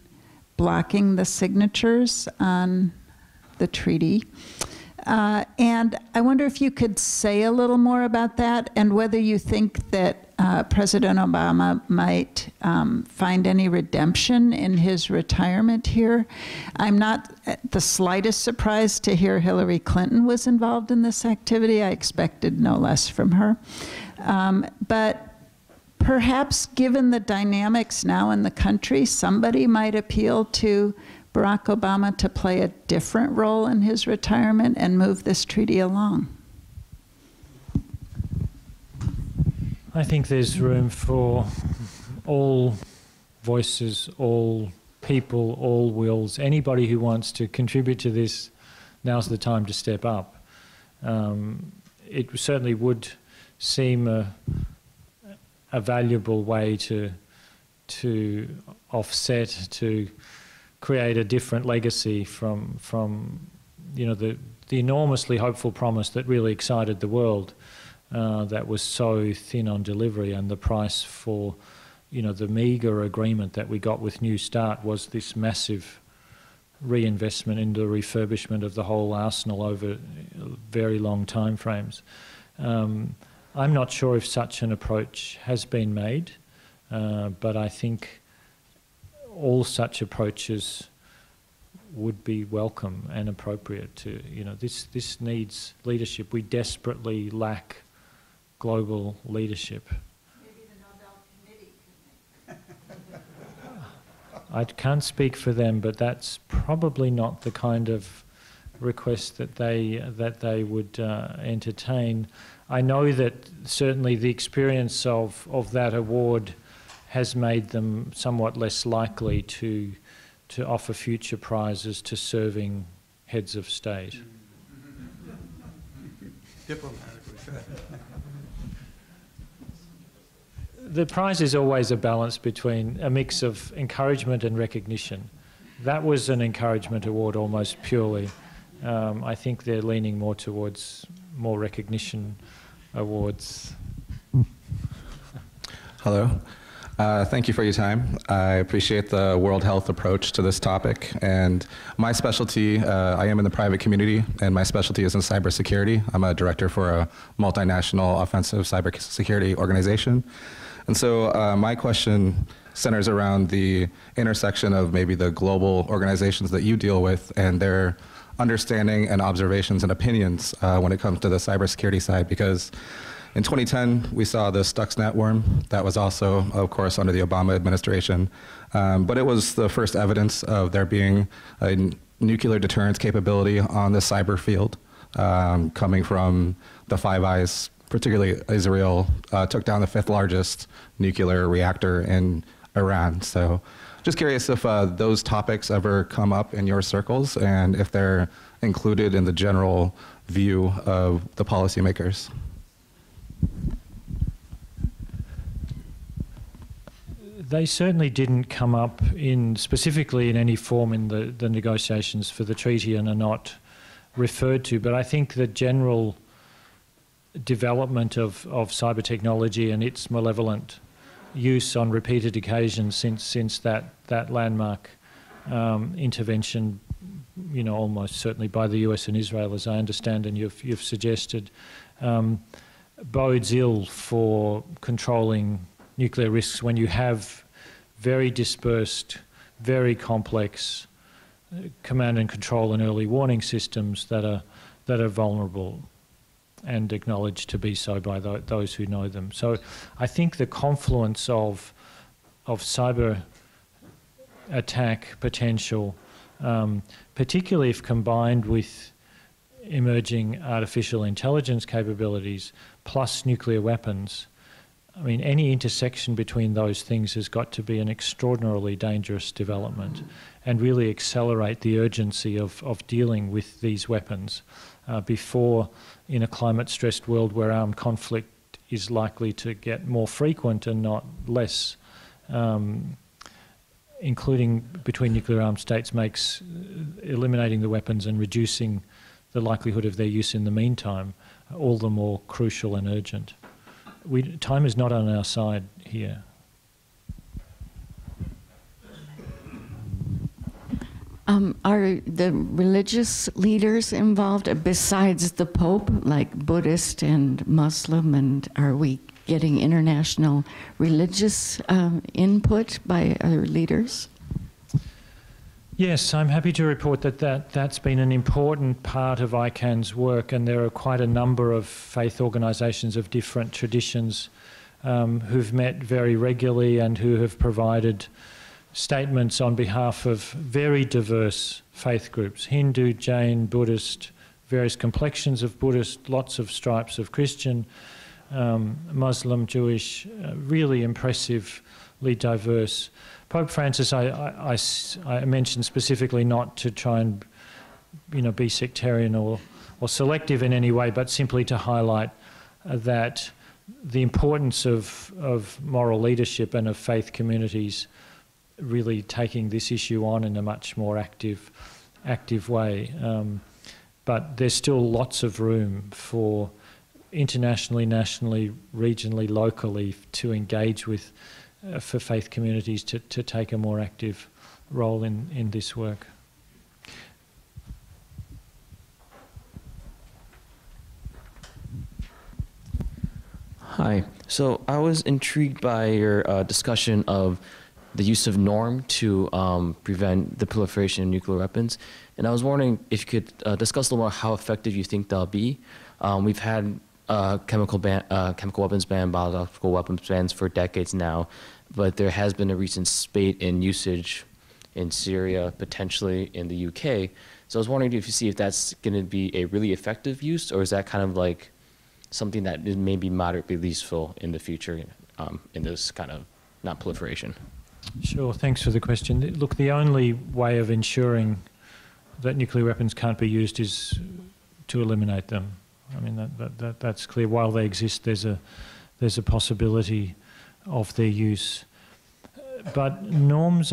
blocking the signatures on the treaty. And I wonder if you could say a little more about that, and whether you think that President Obama might find any redemption in his retirement here. I'm not the slightest surprised to hear Hillary Clinton was involved in this activity. I expected no less from her. But perhaps given the dynamics now in the country, somebody might appeal to Barack Obama to play a different role in his retirement and move this treaty along? I think there's room for all voices, all people, all wills. Anybody who wants to contribute to this, now's the time to step up. It certainly would seem a valuable way to offset, to create a different legacy from you know, the enormously hopeful promise that really excited the world, that was so thin on delivery, and the price for, you know, the meagre agreement that we got with New Start was this massive reinvestment into the refurbishment of the whole arsenal over very long time frames. I'm not sure if such an approach has been made, but I think all such approaches would be welcome and appropriate to, you know, this needs leadership. We desperately lack global leadership. Maybe the Nobel Committee can make I can't speak for them, but that's probably not the kind of request that they would entertain. I know that certainly the experience of that award has made them somewhat less likely to offer future prizes to serving heads of state. Diplomatically said. The prize is always a balance between a mix of encouragement and recognition. That was an encouragement award almost purely. I think they're leaning more towards more recognition awards. Hello. Thank you for your time. I appreciate the World Health approach to this topic. And my specialty, I am in the private community, and my specialty is in cybersecurity. I'm a director for a multinational offensive cybersecurity organization. And so my question centers around the intersection of maybe the global organizations that you deal with and their understanding and observations and opinions when it comes to the cybersecurity side, because in 2010, we saw the Stuxnet worm. That was also, of course, under the Obama administration. But it was the first evidence of there being a nuclear deterrence capability on the cyber field, coming from the Five Eyes. Particularly Israel took down the 5th largest nuclear reactor in Iran. So just curious if those topics ever come up in your circles and if they're included in the general view of the policymakers. They certainly didn't come up specifically in any form in the negotiations for the treaty and are not referred to, but I think the general development of cyber technology and its malevolent use on repeated occasions since that landmark intervention, you know, almost certainly by the US and Israel, as I understand, and you've suggested, bodes ill for controlling nuclear risks when you have very dispersed, very complex command and control and early warning systems that are vulnerable and acknowledged to be so by those who know them. So I think the confluence of cyber attack potential, particularly if combined with emerging artificial intelligence capabilities plus nuclear weapons, I mean, any intersection between those things has got to be an extraordinarily dangerous development and really accelerate the urgency of dealing with these weapons before, in a climate-stressed world where armed conflict is likely to get more frequent and not less, including between nuclear-armed states, makes eliminating the weapons and reducing the likelihood of their use in the meantime all the more crucial and urgent. Time is not on our side here. Are the religious leaders involved besides the Pope, like Buddhist and Muslim, and are we getting international religious input by other leaders? Yes, I'm happy to report that's been an important part of ICANN's work, and there are quite a number of faith organisations of different traditions who've met very regularly and who have provided statements on behalf of very diverse faith groups: Hindu, Jain, Buddhist, various complexions of Buddhist, lots of stripes of Christian, Muslim, Jewish, really impressively diverse. Pope Francis, I mentioned specifically not to try and be sectarian or selective in any way, but simply to highlight that the importance of moral leadership and of faith communities really taking this issue on in a much more active way. But there's still lots of room for internationally, nationally, regionally, locally to engage with, for faith communities to take a more active role in this work. Hi. So I was intrigued by your discussion of the use of norm to prevent the proliferation of nuclear weapons. And I was wondering if you could discuss a little more how effective you think that'll be. We've had chemical weapons ban, biological weapons bans for decades now, but there has been a recent spate in usage in Syria, potentially in the UK. So I was wondering if you see if that's going to be a really effective use, or is that kind of like something that is maybe moderately useful in the future in this kind of non-proliferation? Sure, thanks for the question. Look, the only way of ensuring that nuclear weapons can't be used is to eliminate them. I mean, that's clear. While they exist, there's a possibility of their use. But norms,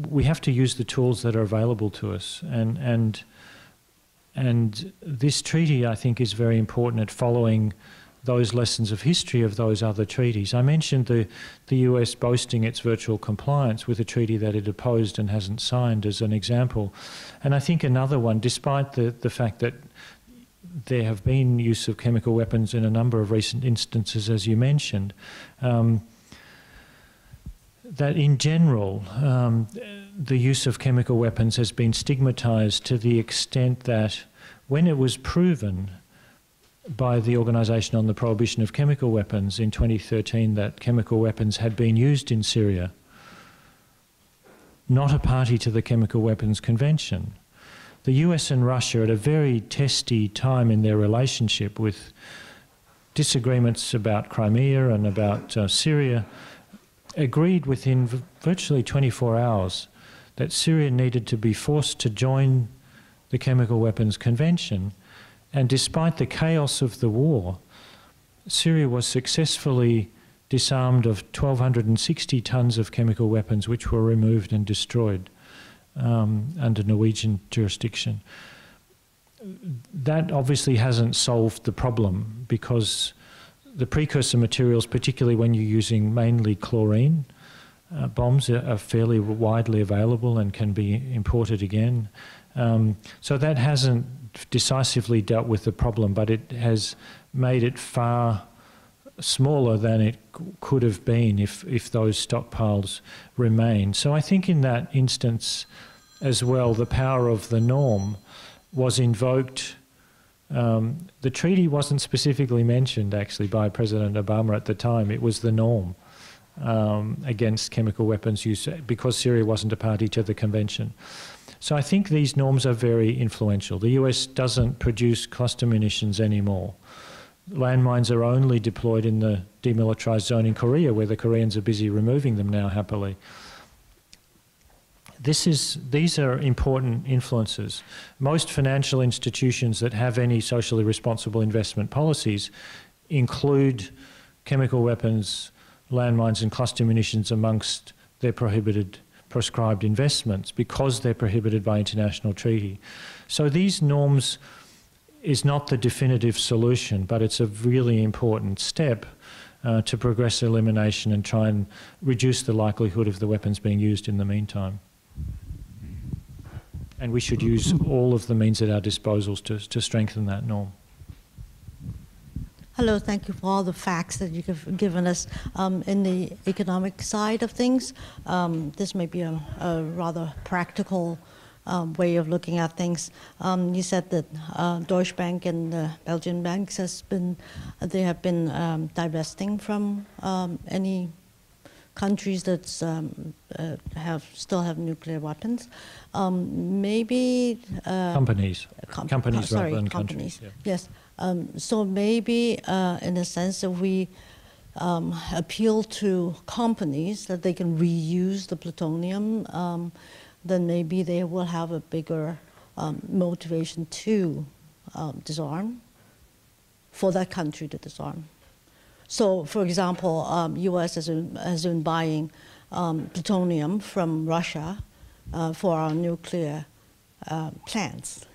we have to use the tools that are available to us, and this treaty, I think, is very important at following those lessons of history of those other treaties. I mentioned the US boasting its virtual compliance with a treaty that it opposed and hasn't signed as an example. And I think another one, despite the fact that there have been use of chemical weapons in a number of recent instances, as you mentioned, that in general, the use of chemical weapons has been stigmatized to the extent that when it was proven by the Organisation on the Prohibition of Chemical Weapons in 2013 that chemical weapons had been used in Syria, not a party to the Chemical Weapons Convention, the US and Russia, at a very testy time in their relationship with disagreements about Crimea and about Syria, agreed within virtually 24 hours that Syria needed to be forced to join the Chemical Weapons Convention. And despite the chaos of the war, Syria was successfully disarmed of 1,260 tons of chemical weapons, which were removed and destroyed under Norwegian jurisdiction. That obviously hasn't solved the problem, because the precursor materials, particularly when you're using mainly chlorine, bombs are fairly widely available and can be imported again. So that hasn't decisively dealt with the problem, but it has made it far smaller than it could have been if those stockpiles remain. So I think in that instance as well, the power of the norm was invoked. The treaty wasn't specifically mentioned actually by President Obama at the time. It was the norm against chemical weapons use, because Syria wasn't a party to the convention. So I think these norms are very influential. The US doesn't produce cluster munitions anymore. Landmines are only deployed in the demilitarized zone in Korea, where the Koreans are busy removing them now happily. These are important influences. Most financial institutions that have any socially responsible investment policies include chemical weapons, landmines and cluster munitions amongst their prescribed investments, because they're prohibited by international treaty. So these norms is not the definitive solution, but it's a really important step to progress elimination and try and reduce the likelihood of the weapons being used in the meantime. And we should use all of the means at our disposals to strengthen that norm. Hello, thank you for all the facts that you've given us. In the economic side of things, this may be a rather practical way of looking at things. You said that Deutsche Bank and the Belgian banks have been divesting from any countries that still have nuclear weapons. Maybe companies rather than countries. Yeah. Yes. So maybe, in a sense, if we appeal to companies that they can reuse the plutonium, then maybe they will have a bigger motivation to disarm, for that country to disarm. So, for example, U.S. has been buying plutonium from Russia for our nuclear plants.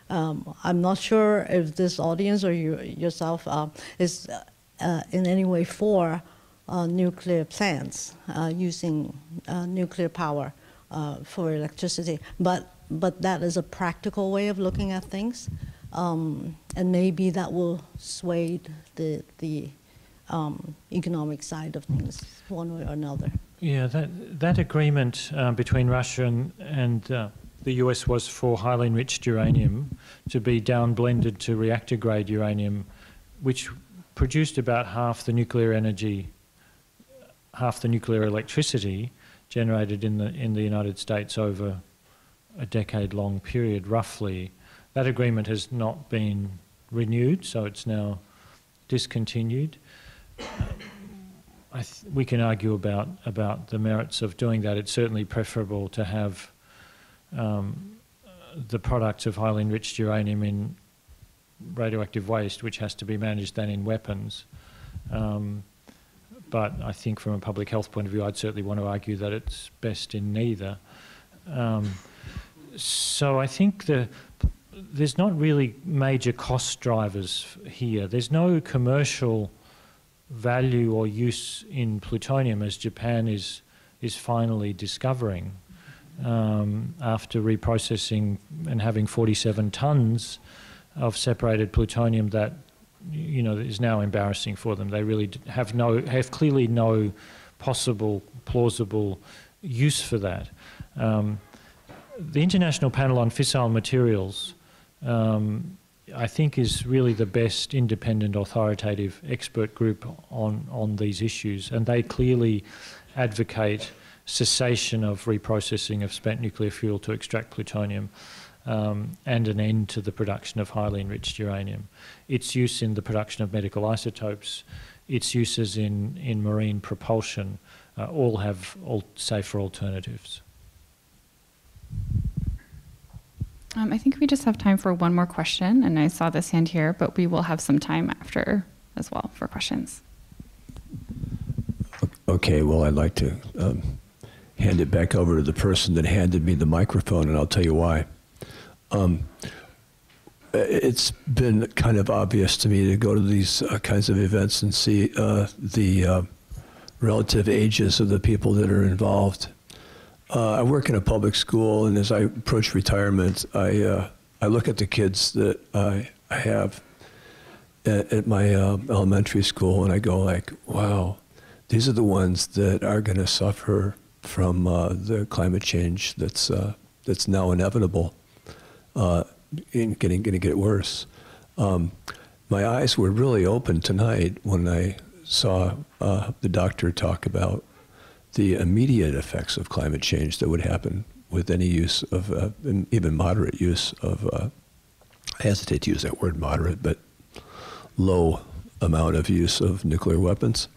I'm not sure if this audience or you yourself is in any way for nuclear plants using nuclear power for electricity, but that is a practical way of looking at things, and maybe that will sway the economic side of things one way or another. Yeah, that agreement between Russia and the US was for highly enriched uranium to be downblended to reactor-grade uranium, which produced about half the nuclear energy, half the nuclear electricity generated in the United States over a decade-long period, roughly. That agreement has not been renewed, so it's now discontinued. We can argue about the merits of doing that. It's certainly preferable to have the products of highly enriched uranium in radioactive waste, which has to be managed, than in weapons. But I think from a public health point of view, I'd certainly want to argue that it's best in neither. So I think there's not really major cost drivers here. There's no commercial value or use in plutonium, as Japan is finally discovering after reprocessing and having 47 tons of separated plutonium that is now embarrassing for them. They really have clearly no possible plausible use for that. The International Panel on Fissile Materials I think is really the best independent authoritative expert group on these issues, and they clearly advocate cessation of reprocessing of spent nuclear fuel to extract plutonium and an end to the production of highly enriched uranium. Its use in the production of medical isotopes, its uses in marine propulsion, all have safer alternatives. I think we just have time for one more question, and I saw this hand here, but we will have some time after as well for questions. Okay, well, I'd like to hand it back over to the person that handed me the microphone, and I'll tell you why. It's been kind of obvious to me to go to these kinds of events and see the relative ages of the people that are involved. I work in a public school, and as I approach retirement, I look at the kids that I have at my elementary school, and I go like, wow, these are the ones that are going to suffer from the climate change that's now inevitable and going to get worse. My eyes were really open tonight when I saw the doctor talk about the immediate effects of climate change that would happen with any use of, even moderate use of, I hesitate to use that word moderate, but low amount of use of nuclear weapons.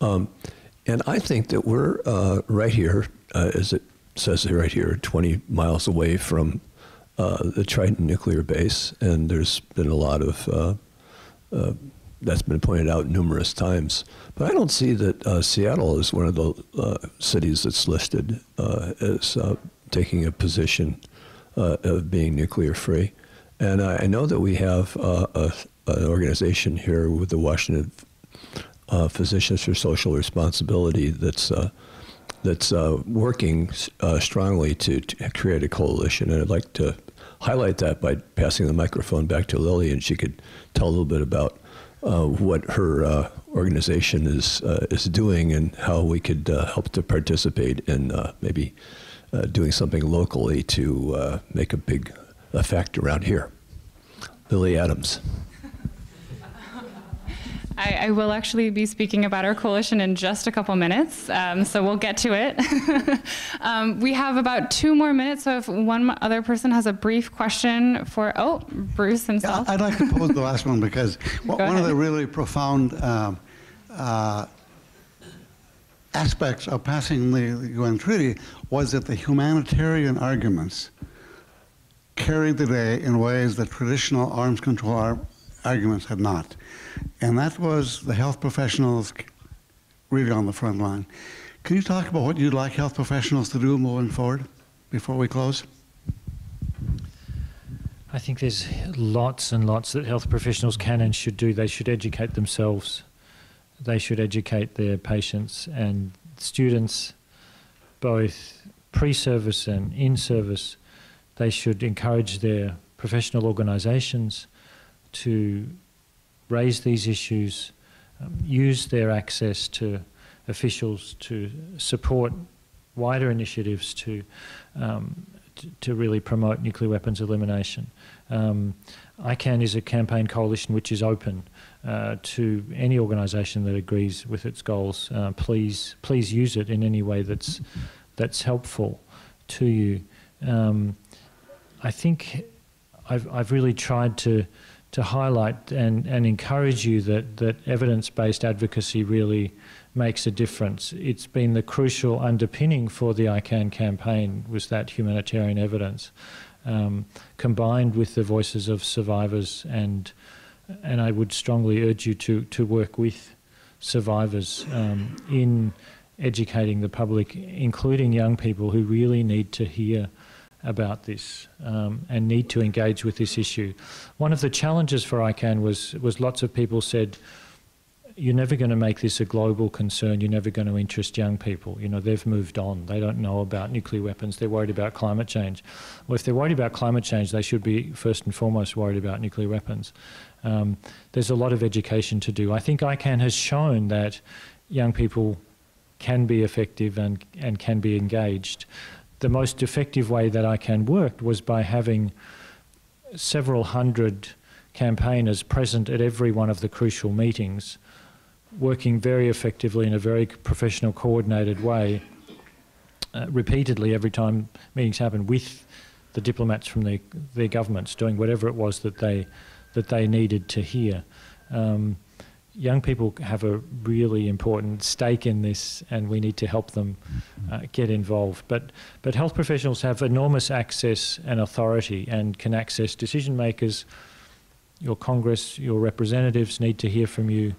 And I think that we're right here, as it says right here, 20 miles away from the Triton nuclear base, and there's been a lot of that's been pointed out numerous times. But I don't see that Seattle is one of the cities that's listed as taking a position of being nuclear free. And I know that we have an organization here with the Washington Physicians for Social Responsibility that's working strongly to create a coalition. And I'd like to highlight that by passing the microphone back to Lily, and she could tell a little bit about what her organization is doing and how we could help to participate in maybe doing something locally to make a big effect around here. Lily Adams. I will actually be speaking about our coalition in just a couple minutes, so we'll get to it. We have about 2 more minutes, so if one other person has a brief question for, Bruce himself. Yeah, I'd like to pose the last one because one of the really profound aspects of passing the UN Treaty was that the humanitarian arguments carried the day in ways that traditional arms control arguments had not. And that was the health professionals really on the front line. Can you talk about what you'd like health professionals to do moving forward before we close? I think there's lots and lots that health professionals can and should do. They should educate themselves. They should educate their patients and students, both pre-service and in-service. They should encourage their professional organisations to raise these issues, use their access to officials to support wider initiatives to really promote nuclear weapons elimination. ICANN is a campaign coalition which is open to any organisation that agrees with its goals. Please use it in any way that's helpful to you. I think I've really tried to highlight and encourage you that evidence-based advocacy really makes a difference. It's been the crucial underpinning for the ICANN campaign was that humanitarian evidence, combined with the voices of survivors, and I would strongly urge you to work with survivors in educating the public, including young people who really need to hear about this and need to engage with this issue. One of the challenges for ICANN was lots of people said, you're never going to make this a global concern, you're never going to interest young people. You know, they've moved on, they don't know about nuclear weapons, they're worried about climate change. Well, if they're worried about climate change, they should be first and foremost worried about nuclear weapons. There's a lot of education to do. I think ICANN has shown that young people can be effective and can be engaged. The most effective way that ICANN worked was by having several hundred campaigners present at every one of the crucial meetings, working very effectively in a very professional, coordinated way, repeatedly every time meetings happen, with the diplomats from their governments doing whatever it was that they needed to hear. Young people have a really important stake in this, and we need to help them get involved. But health professionals have enormous access and authority and can access decision makers. Your Congress, your representatives need to hear from you.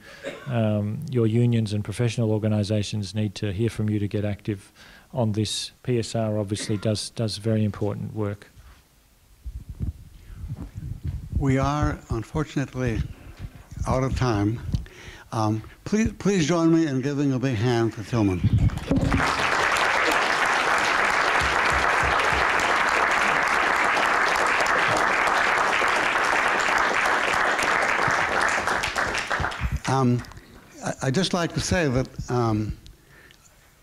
Your unions and professional organisations need to hear from you to get active on this. PSR obviously does very important work. We are, unfortunately, out of time. Please join me in giving a big hand to Tilman. I'd just like to say that,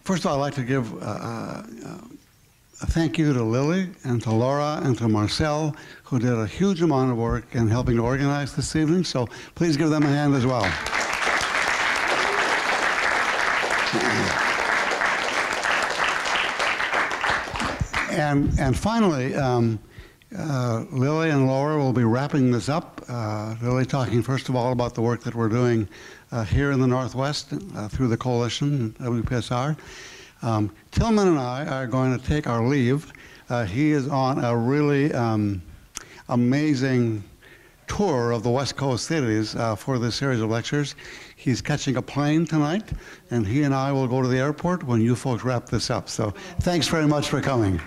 first of all, I'd like to give a thank you to Lily and to Laura and to Marcel, who did a huge amount of work in helping to organize this evening, so please give them a hand as well. And finally, Lily and Laura will be wrapping this up. Lily talking first of all about the work that we're doing here in the Northwest through the coalition, WPSR. Tilman and I are going to take our leave. He is on a really amazing tour of the West Coast cities for this series of lectures. He's catching a plane tonight, and he and I will go to the airport when you folks wrap this up. So thanks very much for coming.